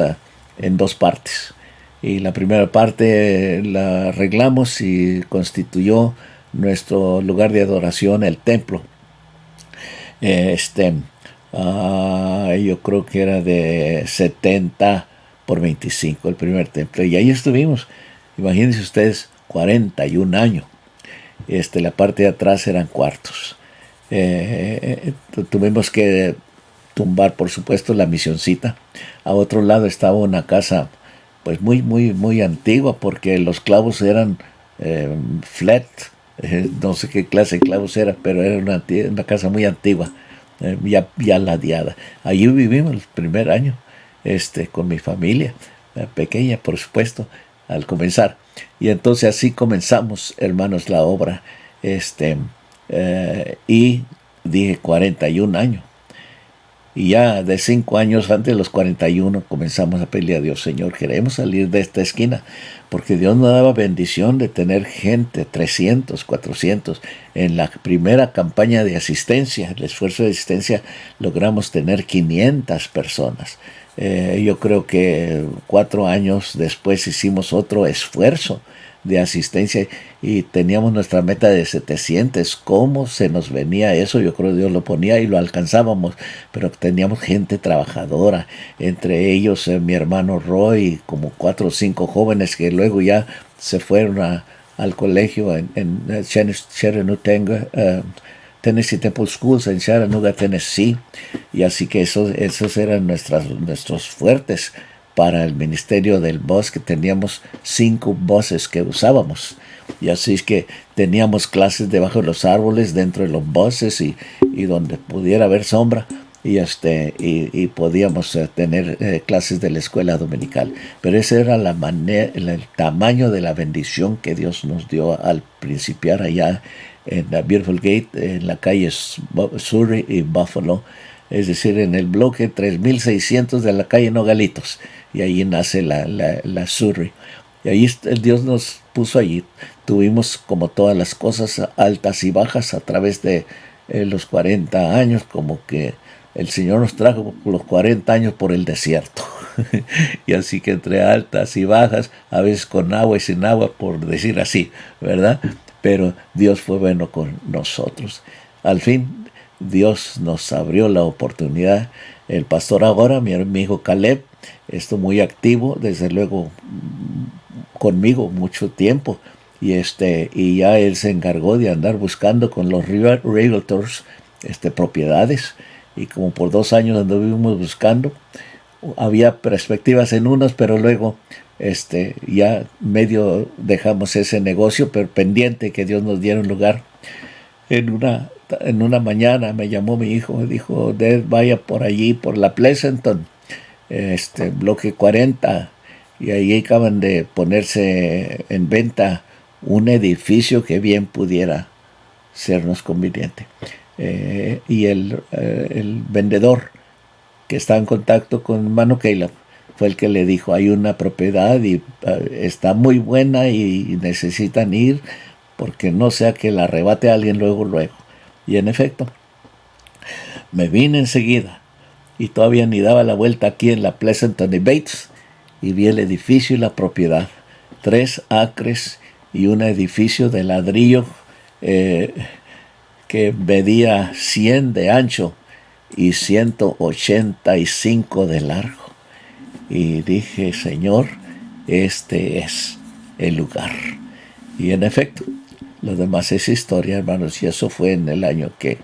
S8: en dos partes. Y la primera parte la arreglamos y constituyó nuestro lugar de adoración, el templo. Yo creo que era de 70 por 25 el primer templo. Y ahí estuvimos, imagínense ustedes, 41 años. La parte de atrás eran cuartos. Tuvimos que tumbar, por supuesto, la misioncita. A otro lado estaba una casa pues muy antigua, porque los clavos eran flat. No sé qué clase de clavos era, pero era una casa muy antigua, ya ladeada. Allí vivimos el primer año con mi familia, pequeña por supuesto, al comenzar. Y entonces así comenzamos, hermanos, la obra. Y dije 41 años. Y ya de 5 años antes de los 41 comenzamos a pedirle a Dios: Señor, queremos salir de esta esquina, porque Dios nos daba bendición de tener gente, 300, 400. En la primera campaña de asistencia, el esfuerzo de asistencia, logramos tener 500 personas. Yo creo que 4 años después hicimos otro esfuerzo de asistencia y teníamos nuestra meta de 700. ¿Cómo se nos venía eso? Yo creo que Dios lo ponía y lo alcanzábamos, pero teníamos gente trabajadora, entre ellos mi hermano Roy, como 4 o 5 jóvenes que luego ya se fueron al colegio en Chattanooga, Tennessee Temple Schools en Chattanooga, Tennessee. Y así que esos eran nuestros fuertes para el ministerio del bus, que teníamos 5 buses que usábamos. Y así es que teníamos clases debajo de los árboles, dentro de los buses y donde pudiera haber sombra. Y podíamos tener clases de la escuela dominical. Pero ese era el tamaño de la bendición que Dios nos dio al principiar allá en la Beautiful Gate, en la calle Surrey y Buffalo, es decir, en el bloque 3600 de la calle Nogalitos, y ahí nace la Surrey. Y ahí Dios nos puso allí. Tuvimos, como todas las cosas, altas y bajas a través de los 40 años, como que el Señor nos trajo los 40 años por el desierto. Y así que entre altas y bajas, a veces con agua y sin agua, por decir así, ¿verdad? Pero Dios fue bueno con nosotros. Al fin, Dios nos abrió la oportunidad. El pastor ahora, mi hijo Caleb, estuvo muy activo, desde luego conmigo mucho tiempo. Y ya él se encargó de andar buscando con los realtors propiedades. Y como por 2 años anduvimos buscando, había perspectivas en unos, pero luego ya medio dejamos ese negocio, pero pendiente que Dios nos diera un lugar. En una mañana me llamó mi hijo, me dijo: Dad, vaya por allí, por la Pleasanton, bloque 40, y ahí acaban de ponerse en venta un edificio que bien pudiera sernos conveniente. Y el vendedor que está en contacto con hermano Caleb fue el que le dijo: hay una propiedad y está muy buena y necesitan ir, porque no sea que la arrebate a alguien luego. Y en efecto, me vine enseguida y todavía ni daba la vuelta aquí en la Pleasanton y Bates, y vi el edificio y la propiedad, 3 acres y un edificio de ladrillo que medía 100 de ancho y 185 de largo. Y dije, Señor, este es el lugar. Y en efecto, lo demás es historia, hermanos, y eso fue en el año que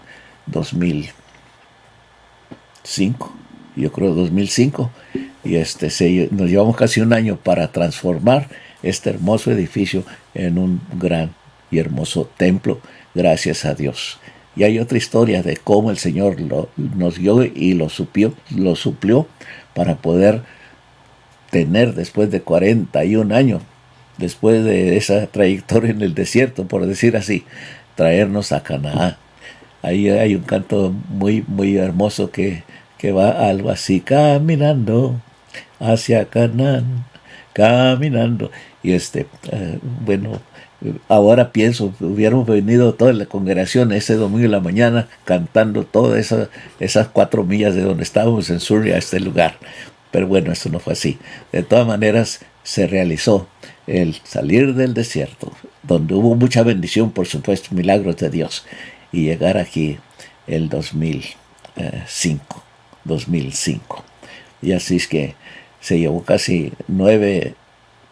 S8: 2005, yo creo 2005, y nos llevamos casi un año para transformar este hermoso edificio en un gran y hermoso templo, gracias a Dios. Y hay otra historia de cómo el Señor nos dio y lo suplió para poder tener, después de 41 años, después de esa trayectoria en el desierto, por decir así, traernos a Canaán. Ahí hay un canto muy, muy hermoso que va algo así: caminando hacia Canaán, caminando. Y bueno, ahora pienso, hubiéramos venido toda la congregación ese domingo en la mañana cantando todas esas 4 millas de donde estábamos en Surrey a este lugar. Pero bueno, eso no fue así. De todas maneras, se realizó el salir del desierto, donde hubo mucha bendición, por supuesto, milagros de Dios, y llegar aquí el 2005. Y así es que se llevó casi 9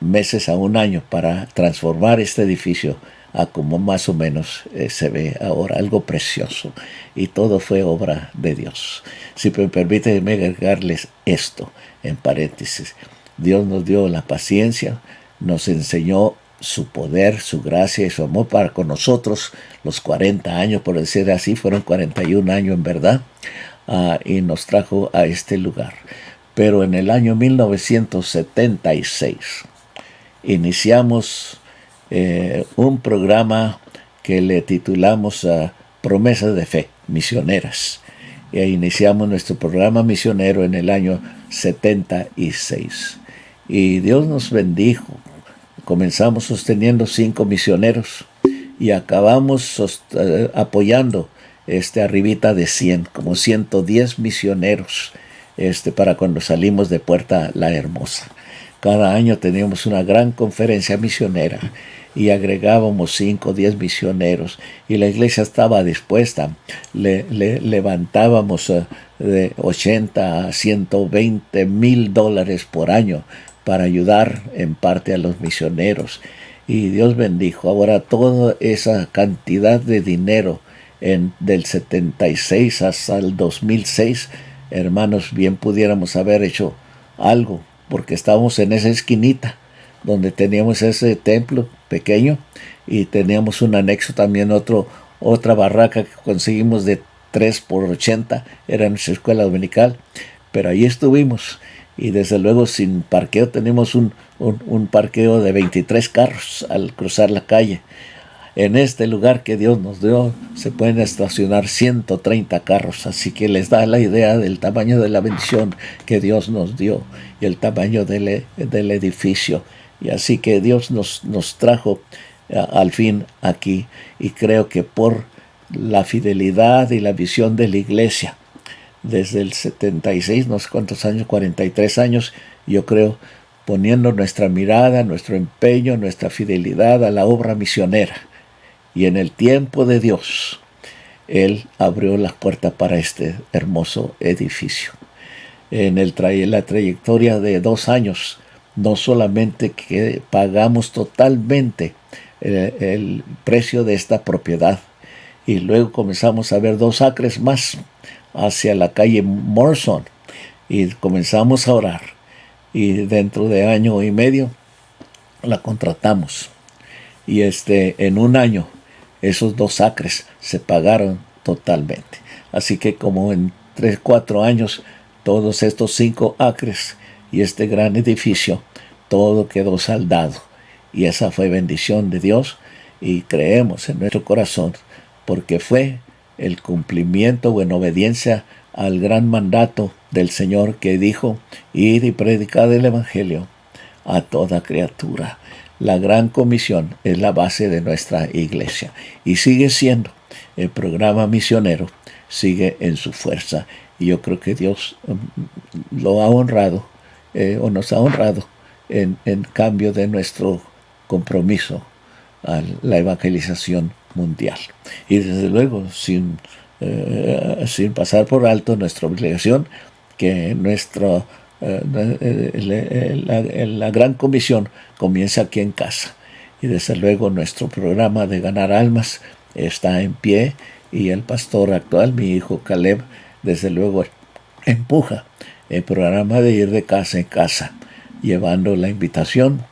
S8: meses a un año para transformar este edificio a como más o menos se ve ahora, algo precioso. Y todo fue obra de Dios. Si me permiten agregarles esto en paréntesis: Dios nos dio la paciencia, nos enseñó su poder, su gracia y su amor para con nosotros. Los 40 años, por decir así, fueron 41 años en verdad, y nos trajo a este lugar. Pero en el año 1976 iniciamos un programa que le titulamos Promesas de Fe Misioneras. E iniciamos nuestro programa misionero en el año 76. Y Dios nos bendijo. Comenzamos sosteniendo 5 misioneros y acabamos apoyando arribita de 100, como 110 misioneros para cuando salimos de Puerta La Hermosa. Cada año teníamos una gran conferencia misionera y agregábamos 5 o 10 misioneros, y la iglesia estaba dispuesta. Levantábamos de 80 a 120 mil dólares por año para ayudar en parte a los misioneros, y Dios bendijo. Ahora toda esa cantidad de dinero del 76 hasta el 2006, hermanos, bien pudiéramos haber hecho algo, porque estábamos en esa esquinita donde teníamos ese templo pequeño, y teníamos un anexo también, otra barraca que conseguimos de 3 por 80, era nuestra escuela dominical. Pero ahí estuvimos, y desde luego sin parqueo. Tenemos un parqueo de 23 carros al cruzar la calle. En este lugar que Dios nos dio se pueden estacionar 130 carros, así que les da la idea del tamaño de la bendición que Dios nos dio y el tamaño del edificio. Y así que Dios nos trajo al fin aquí, y creo que por la fidelidad y la visión de la iglesia, desde el 76, no sé cuántos años, 43 años, yo creo, poniendo nuestra mirada, nuestro empeño, nuestra fidelidad a la obra misionera. Y en el tiempo de Dios, Él abrió las puertas para este hermoso edificio. En la trayectoria de 2 años, no solamente que pagamos totalmente el precio de esta propiedad, y luego comenzamos a ver 2 acres más hacia la calle Morrison, y comenzamos a orar, y dentro de año y medio la contratamos, y en un año esos 2 acres se pagaron totalmente. Así que como en 3-4 años, todos estos 5 acres y este gran edificio, todo quedó saldado. Y esa fue bendición de Dios, y creemos en nuestro corazón, porque fue el cumplimiento o en obediencia al gran mandato del Señor, que dijo: id y predicad el Evangelio a toda criatura. La gran comisión es la base de nuestra iglesia, y sigue siendo. El programa misionero sigue en su fuerza, y yo creo que Dios lo ha honrado, o nos ha honrado en cambio de nuestro compromiso a la evangelización mundial. Y desde luego, sin pasar por alto nuestra obligación, que la gran comisión comienza aquí en casa. Y desde luego nuestro programa de ganar almas está en pie, y el pastor actual, mi hijo Caleb, desde luego empuja el programa de ir de casa en casa, llevando la invitación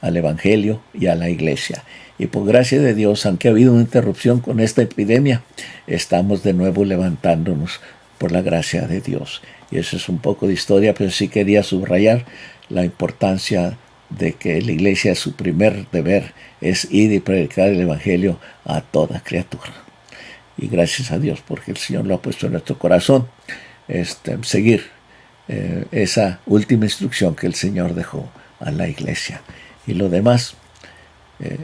S8: al evangelio y a la iglesia. Y por gracia de Dios, aunque ha habido una interrupción con esta epidemia, estamos de nuevo levantándonos por la gracia de Dios. Y eso es un poco de historia, pero sí quería subrayar la importancia de que la iglesia, su primer deber es ir y predicar el evangelio a toda criatura. Y gracias a Dios porque el Señor lo ha puesto en nuestro corazón, seguir esa última instrucción que el Señor dejó a la iglesia. Y lo demás,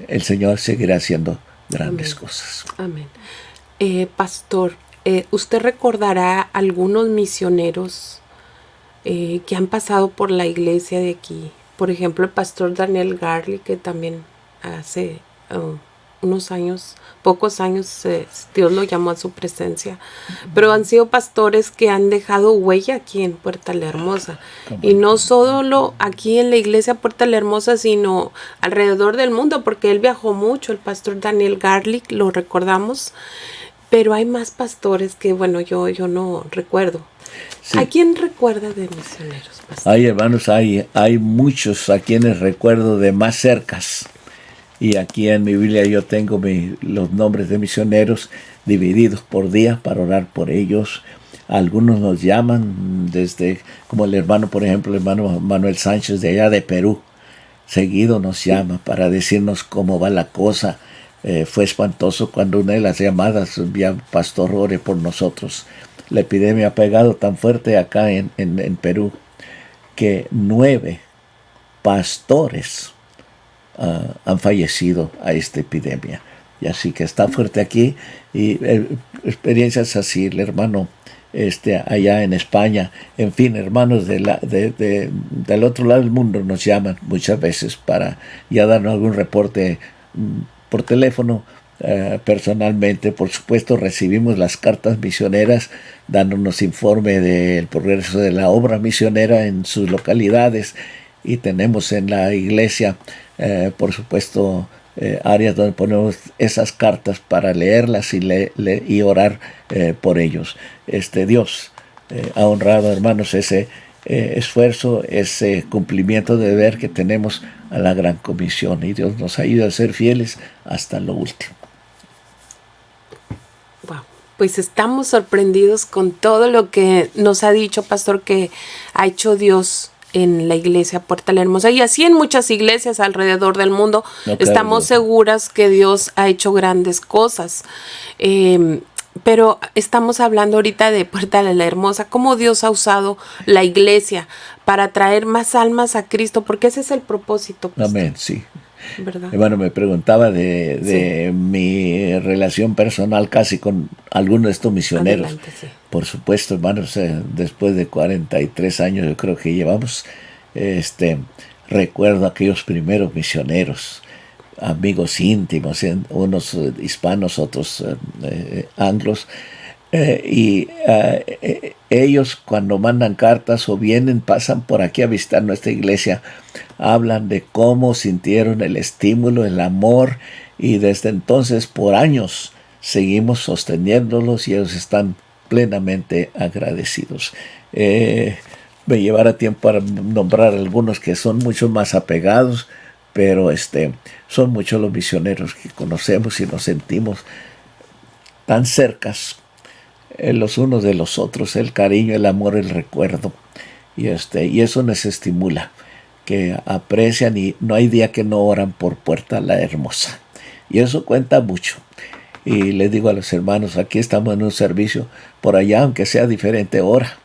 S8: el Señor seguirá haciendo grandes cosas.
S7: Amén. Pastor, ¿usted recordará algunos misioneros que han pasado por la iglesia de aquí? Por ejemplo, el pastor Daniel Garlic, que también hace unos años, pocos años, Dios lo llamó a su presencia. Pero han sido pastores que han dejado huella aquí en Puerta La Hermosa. Y no solo aquí en la iglesia Puerta La Hermosa, sino alrededor del mundo, porque él viajó mucho, el pastor Daniel Garlic, lo recordamos. Pero hay más pastores que, bueno, yo no recuerdo. Sí. ¿A quién recuerda de misioneros, pastor?
S8: Ay, hermanos, hay muchos a quienes recuerdo de más cercas. Y aquí en mi Biblia yo tengo los nombres de misioneros divididos por día para orar por ellos. Algunos nos llaman desde, como el hermano, por ejemplo, el hermano Manuel Sánchez de allá de Perú. Seguido nos llama para decirnos cómo va la cosa. Fue espantoso cuando una de las llamadas, ya pastor, ore por nosotros. La epidemia ha pegado tan fuerte acá en Perú que 9 pastores han fallecido a esta epidemia. Y así que está fuerte aquí. Y experiencias así, el hermano allá en España, en fin, hermanos del otro lado del mundo nos llaman muchas veces para ya darnos algún reporte por teléfono, personalmente. Por supuesto, recibimos las cartas misioneras dándonos informe del progreso de la obra misionera en sus localidades, y tenemos en la iglesia, por supuesto, áreas donde ponemos esas cartas para leerlas y orar por ellos. Dios ha honrado, hermanos, ese esfuerzo, ese cumplimiento de deber que tenemos a la gran comisión, y Dios nos ayuda a ser fieles hasta lo último.
S7: Wow. Pues estamos sorprendidos con todo lo que nos ha dicho, pastor, que ha hecho Dios en la iglesia Puerta La Hermosa, y así en muchas iglesias alrededor del mundo. Estamos seguras que Dios ha hecho grandes cosas. Pero estamos hablando ahorita de Puerta La Hermosa, cómo Dios ha usado la iglesia para traer más almas a Cristo, porque ese es el propósito.
S8: Amén, sí.
S7: ¿Verdad?
S8: Hermano, me preguntaba de mi relación personal casi con algunos de estos misioneros.
S7: Adelante, sí.
S8: Por supuesto, hermanos, después de 43 años yo creo que llevamos, recuerdo a aquellos primeros misioneros, amigos íntimos, unos hispanos, otros anglos, ellos cuando mandan cartas o vienen, pasan por aquí a visitar nuestra iglesia, hablan de cómo sintieron el estímulo, el amor, y desde entonces por años seguimos sosteniéndolos y ellos están plenamente agradecidos. Me llevará tiempo para nombrar algunos que son mucho más apegados, pero son muchos los misioneros que conocemos y nos sentimos tan cercas los unos de los otros, el cariño, el amor, el recuerdo, y eso nos estimula, que aprecian, y no hay día que no oran por Puerta La Hermosa, y eso cuenta mucho. Y les digo a los hermanos, aquí estamos en un servicio, por allá, aunque sea diferente hora,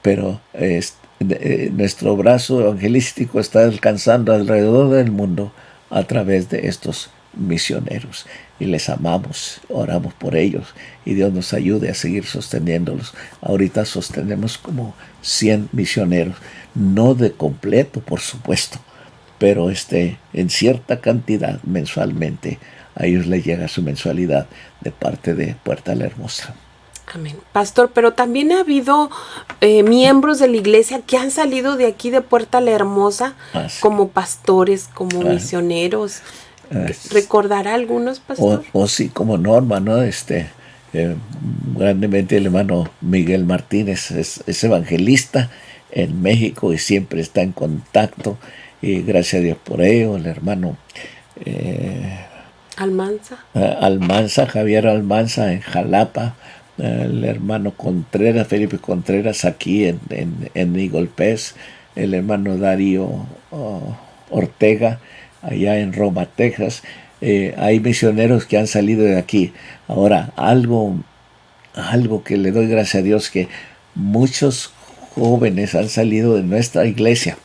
S8: pero nuestro brazo evangelístico está alcanzando alrededor del mundo a través de estos misioneros, y les amamos, oramos por ellos, y Dios nos ayude a seguir sosteniéndolos. Ahorita sostenemos como 100 misioneros, no de completo, por supuesto, pero en cierta cantidad mensualmente a ellos les llega su mensualidad de parte de Puerta La Hermosa.
S7: Amén. Pastor, pero también ha habido miembros de la iglesia que han salido de aquí de Puerta La Hermosa como pastores, como misioneros. ¿Recordará algunos, pastor?
S8: Sí, como Norma, ¿no? Grandemente el hermano Miguel Martínez es evangelista en México y siempre está en contacto, y gracias a Dios por ello. El hermano
S7: Almanza,
S8: Javier Almanza en Jalapa, el hermano Contreras, Felipe Contreras aquí en Eagle Pass, el hermano Darío Ortega allá en Roma, Texas. Hay misioneros que han salido de aquí. Ahora, algo que le doy gracias a Dios, que muchos jóvenes han salido de nuestra iglesia,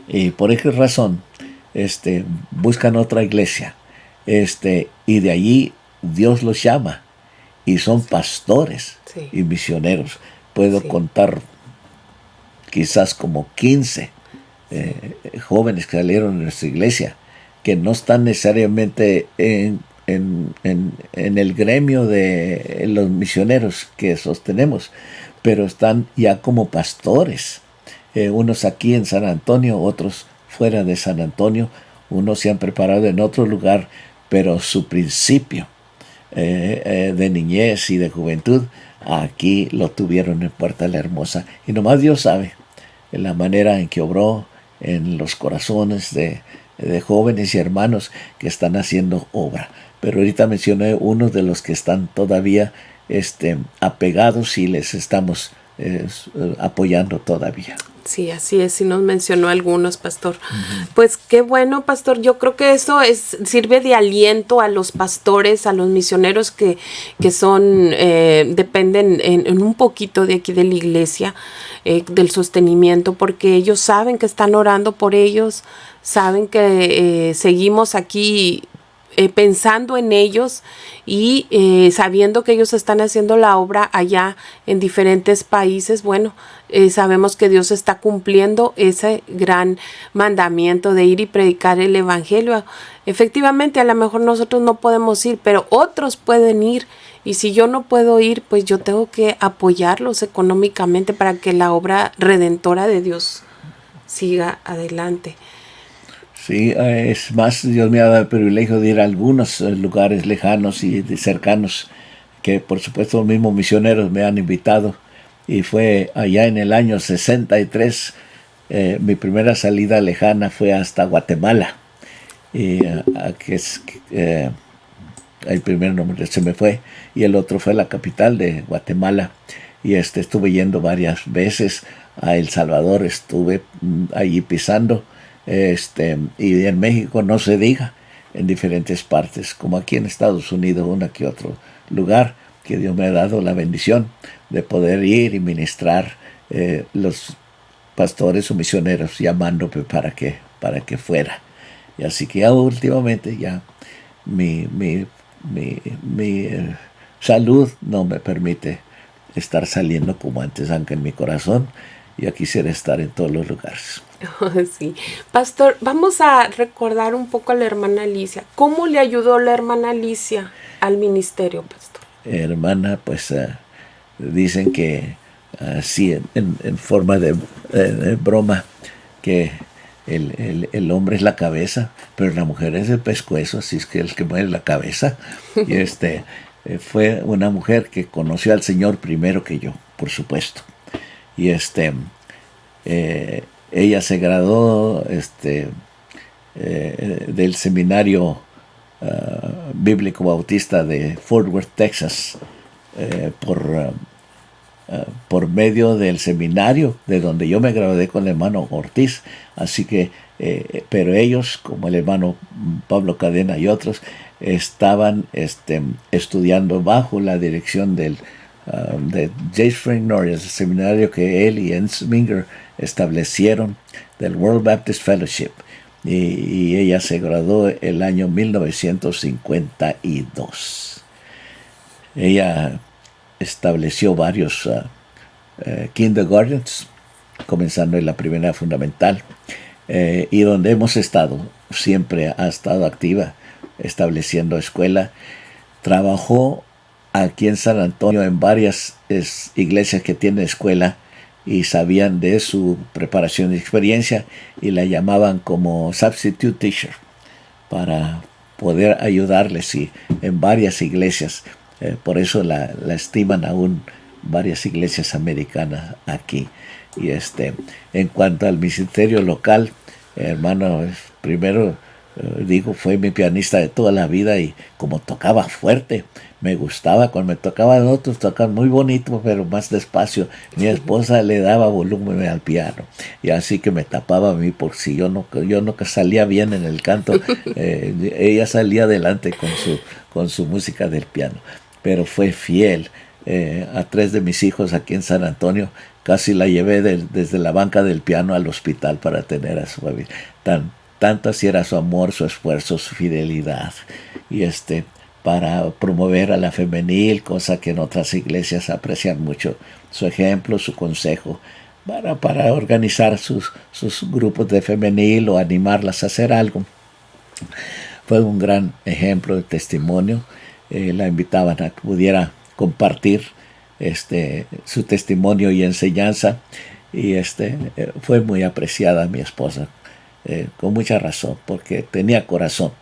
S8: y por esa razón buscan otra iglesia, y de allí Dios los llama y son pastores y misioneros. Puedo contar quizás como 15 jóvenes que salieron de nuestra iglesia, que no están necesariamente en el gremio de los misioneros que sostenemos, pero están ya como pastores, unos aquí en San Antonio, otros fuera de San Antonio. Unos se han preparado en otro lugar, pero su principio de niñez y de juventud aquí lo tuvieron en Puerta La Hermosa, y nomás Dios sabe la manera en que obró en los corazones de jóvenes y hermanos que están haciendo obra. Pero ahorita mencioné unos de los que están todavía apegados y les estamos apoyando todavía.
S7: Sí, así es, sí nos mencionó algunos, pastor. Pues qué bueno, pastor. Yo creo que eso sirve de aliento a los pastores, a los misioneros que son, dependen en un poquito de aquí de la iglesia, del sostenimiento, porque ellos saben que están orando por ellos, saben que seguimos aquí pensando en ellos y sabiendo que ellos están haciendo la obra allá en diferentes países. Bueno, sabemos que Dios está cumpliendo ese gran mandamiento de ir y predicar el evangelio. Efectivamente, a lo mejor nosotros no podemos ir, pero otros pueden ir, y si yo no puedo ir, pues yo tengo que apoyarlos económicamente para que la obra redentora de Dios siga adelante.
S8: Sí, es más, Dios me ha dado el privilegio de ir a algunos lugares lejanos y cercanos, que por supuesto los mismos misioneros me han invitado, y fue allá en el año 63, mi primera salida lejana fue hasta Guatemala, y el primer nombre se me fue, y el otro fue la capital de Guatemala, y estuve yendo varias veces a El Salvador, estuve allí pisando, y en México no se diga, en diferentes partes, como aquí en Estados Unidos, uno que otro lugar, que Dios me ha dado la bendición de poder ir y ministrar, los pastores o misioneros llamándome para que fuera. Y así que ya últimamente ya mi salud no me permite estar saliendo como antes, aunque en mi corazón yo quisiera estar en todos los lugares.
S7: Sí. Pastor, vamos a recordar un poco a la hermana Alicia. ¿Cómo le ayudó la hermana Alicia al ministerio, pastor?
S8: Hermana, pues dicen que así en forma de broma, que el hombre es la cabeza, pero la mujer es el pescuezo, así es que el que mueve la cabeza. Y fue una mujer que conoció al Señor primero que yo, por supuesto. Y ella se graduó del seminario bíblico bautista de Fort Worth, Texas, por medio del seminario de donde yo me gradué con el hermano Ortiz. Así que, pero ellos, como el hermano Pablo Cadena y otros, estaban estudiando bajo la dirección de J. Frank Norris, el seminario que él y Enz Minger establecieron, del World Baptist Fellowship, y ella se graduó el año 1952. Ella estableció varios kindergartens, comenzando en la primera fundamental, y donde hemos estado, siempre ha estado activa, estableciendo escuela. Trabajó aquí en San Antonio en varias iglesias que tienen escuela y sabían de su preparación y experiencia y la llamaban como substitute teacher para poder ayudarles, y en varias iglesias. Por eso la estiman aún varias iglesias americanas aquí. Y en cuanto al ministerio local, hermano, primero digo, fue mi pianista de toda la vida, y como tocaba fuerte, me gustaba. Cuando me tocaban otros, tocaban muy bonito, pero más despacio. Mi esposa le daba volumen al piano, y así que me tapaba a mí por si yo no salía bien en el canto. Ella salía adelante con su música del piano, pero fue fiel. A 3 de mis hijos aquí en San Antonio casi la llevé desde la banca del piano al hospital para tener a su familia. Tanto así era su amor, su esfuerzo, su fidelidad, y para promover a la femenil, cosa que en otras iglesias aprecian mucho, su ejemplo, su consejo, para organizar sus grupos de femenil o animarlas a hacer algo. Fue un gran ejemplo de testimonio. La invitaban a que pudiera compartir su testimonio y enseñanza, y fue muy apreciada mi esposa, con mucha razón, porque tenía corazón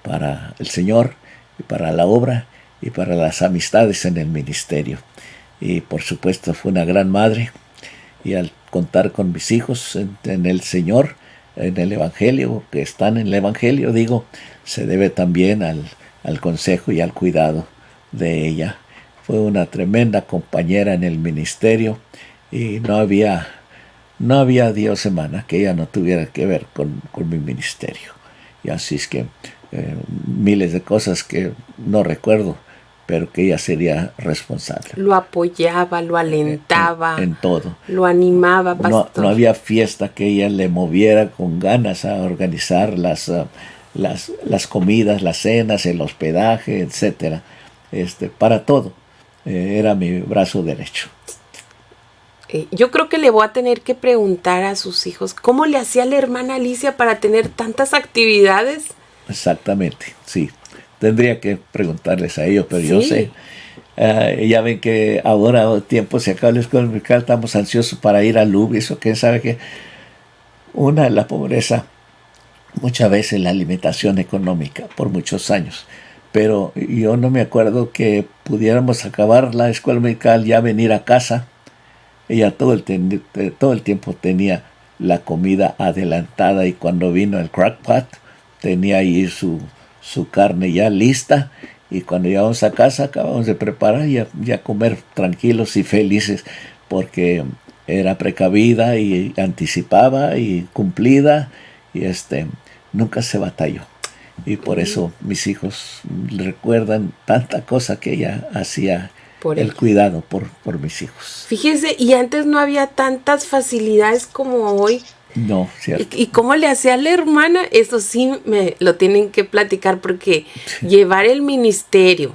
S8: para el Señor y para la obra y para las amistades en el ministerio. Y por supuesto fue una gran madre, y al contar con mis hijos en el Señor, en el Evangelio, que están en el Evangelio, digo, se debe también al consejo y al cuidado de ella. Fue una tremenda compañera en el ministerio, y no había día o semana que ella no tuviera que ver con mi ministerio. Y así es que miles de cosas que no recuerdo, pero que ella sería responsable.
S7: Lo apoyaba, lo alentaba.
S8: En todo.
S7: Lo animaba, pastor.
S8: No había fiesta que ella le moviera con ganas a organizar las comidas, las cenas, el hospedaje, etcétera. Para todo. Era mi brazo derecho.
S7: Yo creo que le voy a tener que preguntar a sus hijos cómo le hacía la hermana Alicia para tener tantas actividades.
S8: Exactamente, sí. Tendría que preguntarles a ellos, pero
S7: ¿Sí?
S8: yo sé. Ya ven que ahora tiempo se acaba la escuela dominical, estamos ansiosos para ir al Lubis, o quién sabe qué. Una, la pobreza, muchas veces la limitación económica por muchos años. Pero yo no me acuerdo que pudiéramos acabar la escuela dominical, ya venir a casa. Ella todo el tiempo tenía la comida adelantada, y cuando vino el crock pot tenía ahí su carne ya lista, y cuando llegamos a casa acabamos de preparar y a comer tranquilos y felices, porque era precavida y anticipaba y cumplida, y nunca se batalló. Y por eso mis hijos recuerdan tanta cosa que ella hacía, por el cuidado por mis hijos.
S7: Fíjese, y antes no había tantas facilidades como hoy.
S8: No, cierto.
S7: ¿Y cómo le hacía la hermana? Eso sí me lo tienen que platicar, porque llevar el ministerio,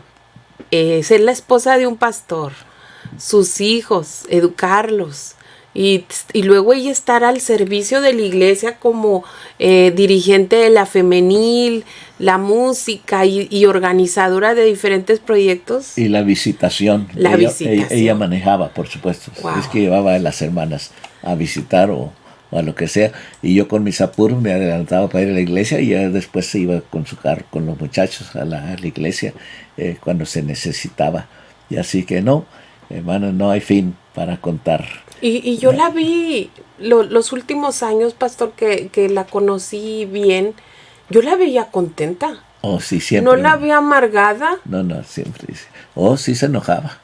S7: ser la esposa de un pastor, sus hijos, educarlos, y luego ella estar al servicio de la iglesia como dirigente de la femenil, la música y organizadora de diferentes proyectos.
S8: Y la visitación. Ella manejaba, por supuesto. Wow. Es que llevaba a las hermanas a visitar o a lo que sea. Y yo con mis apuros me adelantaba para ir a la iglesia, y ya después se iba con su carro, con los muchachos a la iglesia cuando se necesitaba. Y así que no, hermano, no hay fin para contar.
S7: Y yo la vi los últimos años, pastor, que la conocí bien. Yo la veía contenta.
S8: Oh, sí, siempre.
S7: ¿No la veía amargada?
S8: No, siempre. Oh, sí se enojaba.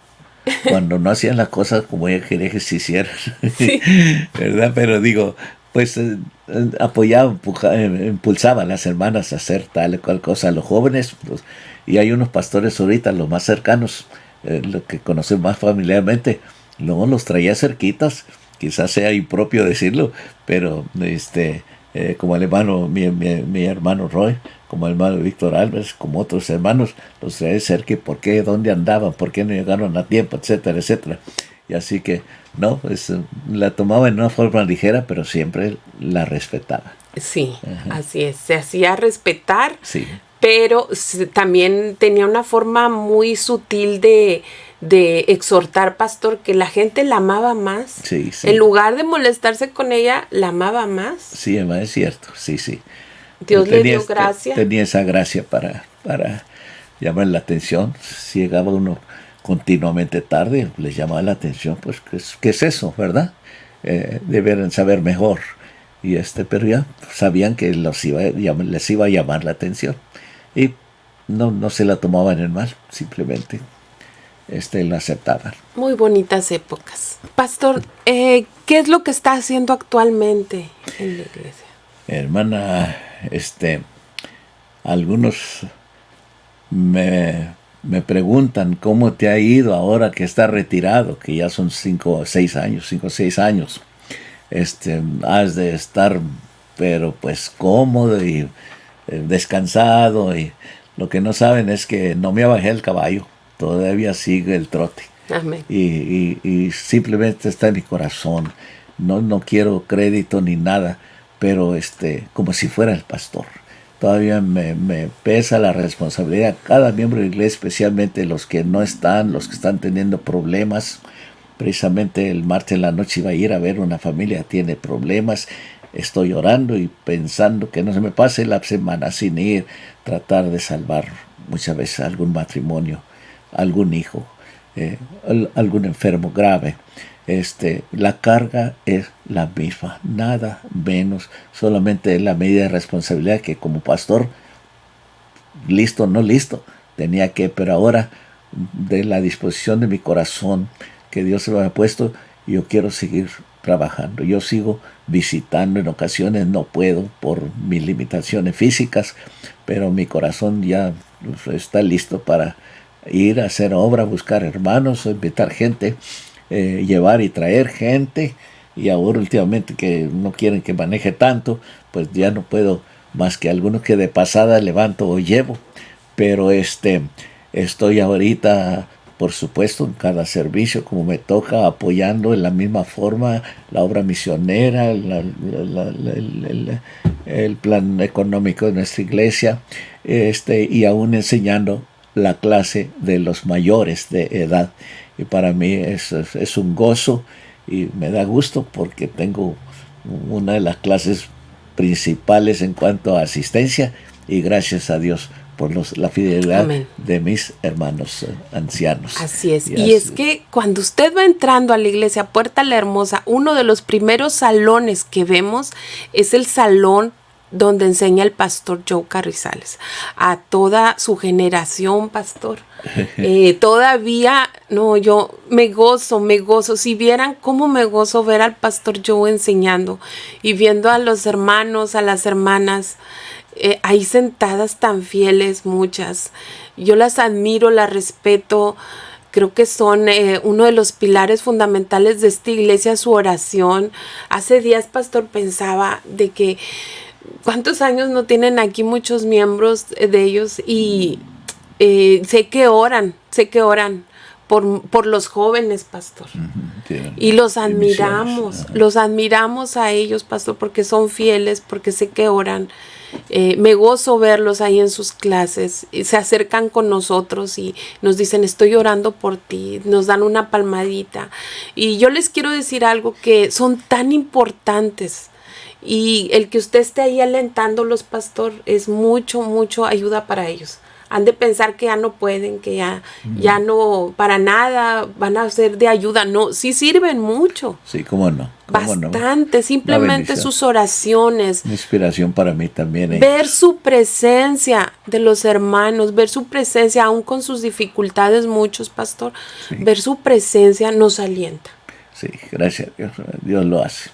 S8: Cuando no hacían las cosas como ella quería que se hicieran. Sí. ¿Verdad? Pero digo, pues apoyaba, impulsaba a las hermanas a hacer tal o cual cosa. A los jóvenes, pues, y hay unos pastores ahorita, los más cercanos, los que conocen más familiarmente, luego los traía cerquitas. Quizás sea impropio decirlo, pero como el hermano, mi hermano Roy, como el hermano Víctor Álvarez, como otros hermanos, los traía cerca. ¿Por qué? ¿Dónde andaban? ¿Por qué no llegaron a tiempo? Etcétera, etcétera. Y así que no, pues la tomaba en una forma ligera, pero siempre la respetaba.
S7: Sí, así es, se hacía respetar,
S8: Sí,
S7: pero también tenía una forma muy sutil de exhortar, pastor, que la gente la amaba más.
S8: sí, sí.
S7: En lugar de molestarse con ella, la amaba más.
S8: Sí, es cierto, sí, sí.
S7: Dios le dio gracia.
S8: Tenía esa gracia para llamar la atención. Si llegaba uno continuamente tarde, les llamaba la atención, pues, ¿qué es eso, verdad? Deberían saber mejor. Y pero ya sabían que les iba a llamar la atención. Y no se la tomaban en mal, simplemente la aceptaban.
S7: Muy bonitas épocas. Pastor, ¿qué es lo que está haciendo actualmente en la iglesia?
S8: Hermana, algunos me preguntan cómo te ha ido ahora que estás retirado, que ya son 5 o 6 años. Has de estar, pero pues cómodo y descansado, y lo que no saben es que no me bajé el caballo, todavía sigue el trote.
S7: Amén.
S8: Y simplemente está en mi corazón. No quiero crédito ni nada, pero como si fuera el pastor. Todavía me pesa la responsabilidad. Cada miembro de la iglesia, especialmente los que no están, los que están teniendo problemas. Precisamente el martes en la noche iba a ir a ver una familia que tiene problemas. Estoy orando y pensando que no se me pase la semana sin ir, tratar de salvar muchas veces algún matrimonio, algún hijo, algún enfermo grave. La carga es la misma, nada menos, solamente la medida de responsabilidad que como pastor, listo, no listo, tenía que, pero ahora de la disposición de mi corazón que Dios se me ha puesto, yo quiero seguir trabajando. Yo sigo visitando, en ocasiones no puedo por mis limitaciones físicas, pero mi corazón ya está listo para ir a hacer obra, buscar hermanos, invitar gente, llevar y traer gente. Y ahora últimamente que no quieren que maneje tanto, pues ya no puedo más que algunos que de pasada levanto o llevo. Pero estoy ahorita, por supuesto, en cada servicio como me toca, apoyando en la misma forma la obra misionera, el plan económico de nuestra iglesia, y aún enseñando la clase de los mayores de edad. Y para mí es un gozo y me da gusto porque tengo una de las clases principales en cuanto a asistencia, y gracias a Dios por la fidelidad
S7: Amén.
S8: De mis hermanos ancianos.
S7: Así es. Y es que cuando usted va entrando a la iglesia Puerta La Hermosa, uno de los primeros salones que vemos es el salón donde enseña el pastor Joe Carrizales. A toda su generación, pastor. Todavía, no, yo me gozo. Si vieran cómo me gozo ver al pastor Joe enseñando y viendo a los hermanos, a las hermanas, ahí sentadas tan fieles, muchas. Yo las admiro, las respeto. Creo que son uno de los pilares fundamentales de esta iglesia, su oración. Hace días, pastor, pensaba de que ¿cuántos años no tienen aquí muchos miembros de ellos? Y sé que oran por los jóvenes, pastor. Y los admiramos a ellos, pastor, porque son fieles, porque sé que oran. Me gozo verlos ahí en sus clases, se acercan con nosotros y nos dicen estoy orando por ti, nos dan una palmadita. Y yo les quiero decir algo, que son tan importantes, y el que usted esté ahí alentándolos, pastor, es mucho ayuda para ellos. Han de pensar que ya no pueden, que ya no, para nada van a ser de ayuda. No, sí sirven mucho.
S8: Sí, cómo no.
S7: Bastante, simplemente sus oraciones.
S8: Una inspiración para mí también.
S7: Ver su presencia de los hermanos, ver su presencia, aún con sus dificultades, muchos, pastor, sí. Ver su presencia nos alienta.
S8: Sí, gracias a Dios, Dios lo hace.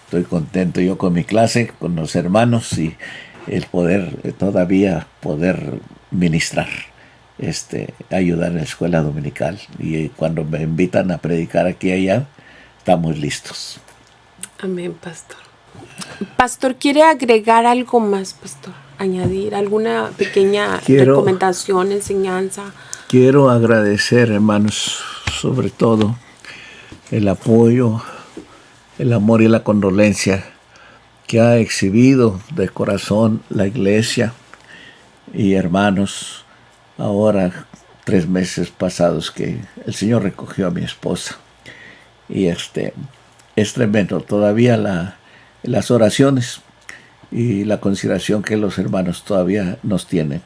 S8: Estoy contento yo con mi clase, con los hermanos, y el todavía poder ministrar, ayudar en la escuela dominical. Y cuando me invitan a predicar aquí y allá, estamos listos.
S7: Amén, pastor. Pastor, ¿quiere agregar algo más, pastor? ¿Añadir alguna pequeña recomendación, enseñanza?
S8: Quiero agradecer, hermanos, sobre todo el apoyo, el amor y la condolencia que ha exhibido de corazón la iglesia y hermanos. Ahora 3 meses pasados que el Señor recogió a mi esposa, y es tremendo todavía las oraciones y la consideración que los hermanos todavía nos tienen,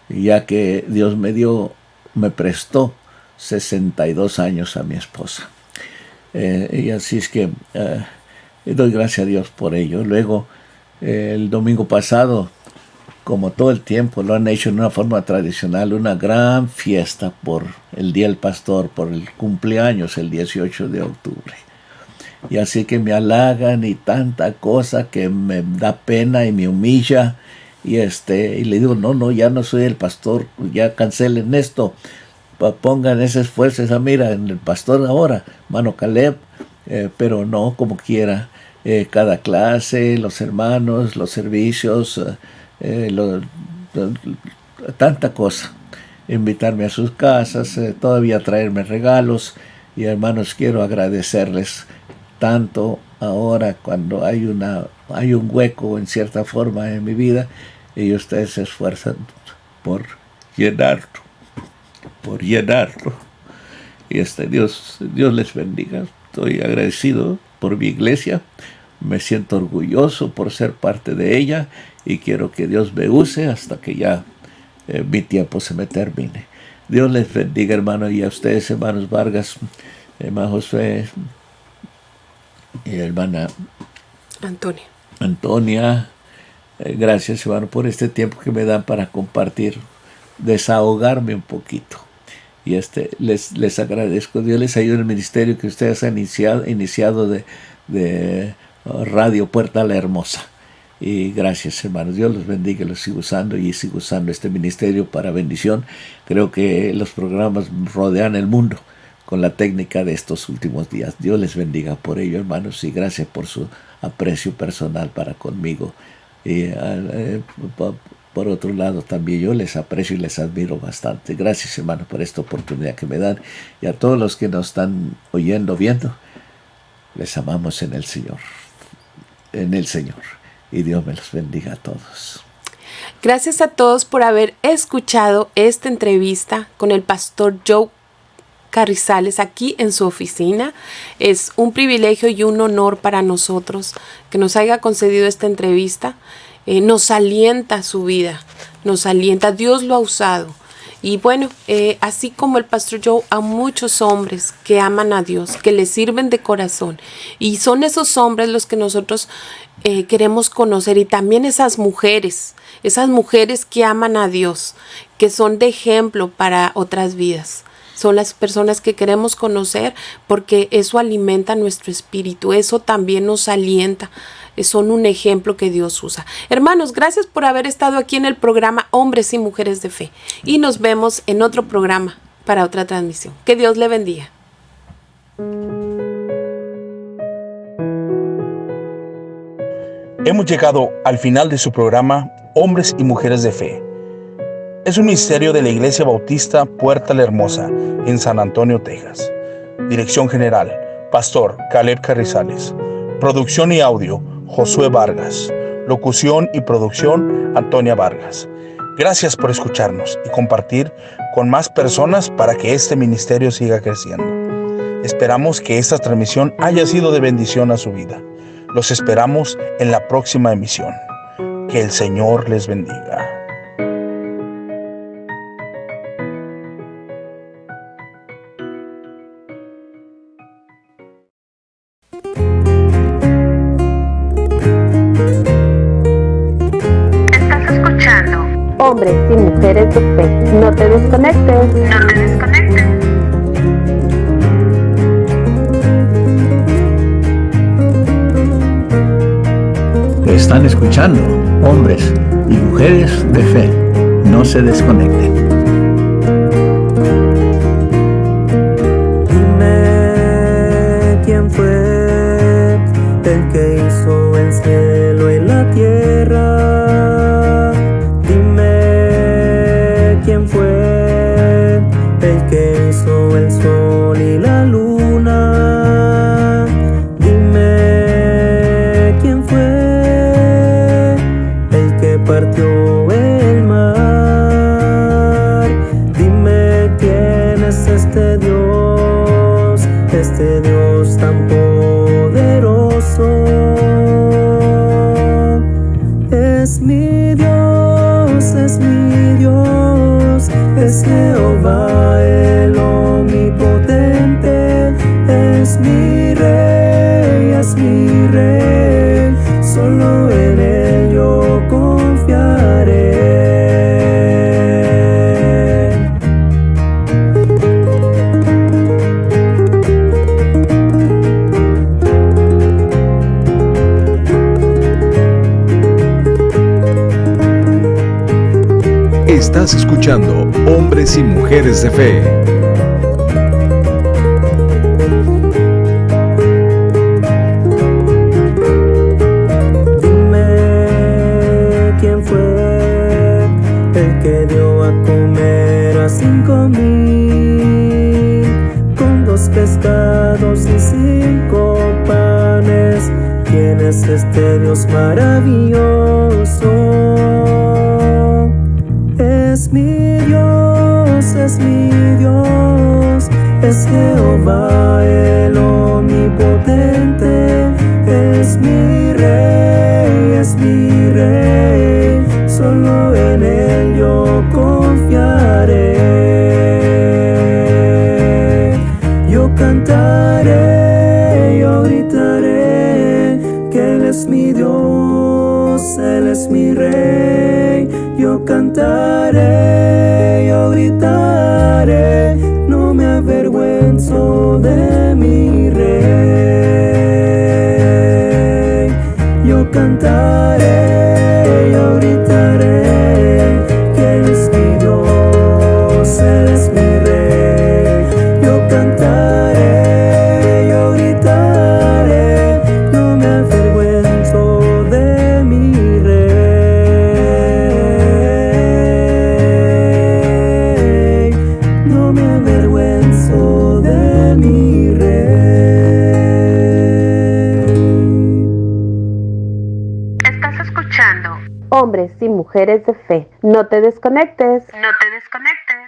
S8: ya que Dios me prestó 62 años a mi esposa, y así es que doy gracias a Dios por ello. Luego el domingo pasado, como todo el tiempo lo han hecho en una forma tradicional, una gran fiesta por el Día del Pastor, por el cumpleaños el 18 de octubre. Y así que me halagan y tanta cosa que me da pena y me humilla. Y le digo, no, ya no soy el pastor, ya cancelen esto. Pongan ese esfuerzo, esa mira en el pastor ahora, hermano Caleb. Pero no, como quiera, cada clase, los hermanos, los servicios, tanta cosa, invitarme a sus casas, todavía traerme regalos. Y hermanos, quiero agradecerles tanto ahora cuando hay un hueco en cierta forma en mi vida, y ustedes se esfuerzan por llenarlo, y Dios les bendiga. Estoy agradecido por mi iglesia, me siento orgulloso por ser parte de ella, y quiero que Dios me use hasta que ya mi tiempo se me termine. Dios les bendiga, hermano, y a ustedes, hermanos Vargas, hermano José y hermana Antonia. Gracias, hermano, por este tiempo que me dan para compartir, desahogarme un poquito. Y les agradezco. Dios les ayude en el ministerio que ustedes han iniciado de Radio Puerta La Hermosa. Y gracias, hermanos. Dios los bendiga, los sigo usando y sigo usando este ministerio para bendición. Creo que los programas rodean el mundo con la técnica de estos últimos días. Dios les bendiga por ello, hermanos, y gracias por su aprecio personal para conmigo. Y por otro lado, también yo les aprecio y les admiro bastante. Gracias, hermano, por esta oportunidad que me dan. Y a todos los que nos están oyendo, viendo, les amamos en el Señor. Y Dios me los bendiga a todos.
S7: Gracias a todos por haber escuchado esta entrevista con el pastor Joe Carrizales aquí en su oficina. Es un privilegio y un honor para nosotros que nos haya concedido esta entrevista. Nos alienta su vida, nos alienta, Dios lo ha usado. Y bueno, así como el pastor Joe, a muchos hombres que aman a Dios, que le sirven de corazón, y son esos hombres los que nosotros queremos conocer, y también esas mujeres que aman a Dios, que son de ejemplo para otras vidas. Son las personas que queremos conocer, porque eso alimenta nuestro espíritu, eso también nos alienta. Son un ejemplo que Dios usa. Hermanos, gracias por haber estado aquí en el programa Hombres y Mujeres de Fe. Y nos vemos en otro programa para otra transmisión. Que Dios le bendiga.
S9: Hemos llegado al final de su programa Hombres y Mujeres de Fe. Es un ministerio de la Iglesia Bautista Puerta La Hermosa en San Antonio, Texas. Dirección General, Pastor Caleb Carrizales. Producción y audio, Josué Vargas. Locución y producción, Antonia Vargas. Gracias por escucharnos y compartir con más personas para que este ministerio siga creciendo. Esperamos que esta transmisión haya sido de bendición a su vida. Los esperamos en la próxima emisión. Que el Señor les bendiga.
S2: Hombres y mujeres de fe, no te desconectes.
S1: No te desconectes.
S8: Están escuchando Hombres y Mujeres de Fe. No se desconecten.
S10: Dime quién fue el que hizo el cielo y la tierra. ¿Quién fue el que hizo el sol y la luna? el mar. Dime quién es este Dios tan poderoso. Es mi Dios, es mi Dios, es Jehová el omnipotente, es mi rey, solo en él yo confiaré.
S6: Estás escuchando Hombres y Mujeres de Fe.
S10: Dime quién fue el que dio a comer a 5,000 con 2 pescados y 5 panes. ¿Quién es este Dios maravilloso? Es mi Dios, es mi Dios, es Jehová el omnipotente, es mi rey, solo en él yo confiaré. Yo cantaré, yo gritaré, que él es mi Dios, él es mi rey. Yo cantaré, yo gritaré, no me avergüenzo de mi rey. Yo cantaré, yo gritaré, que él es mi Dios, él es mi rey. Yo cantaré, yo gritaré, no me avergüenzo de mi rey. No me avergüenzo de mi rey.
S1: Estás escuchando
S2: Hombres y mujeres de fe. No te desconectes.
S1: No te desconectes.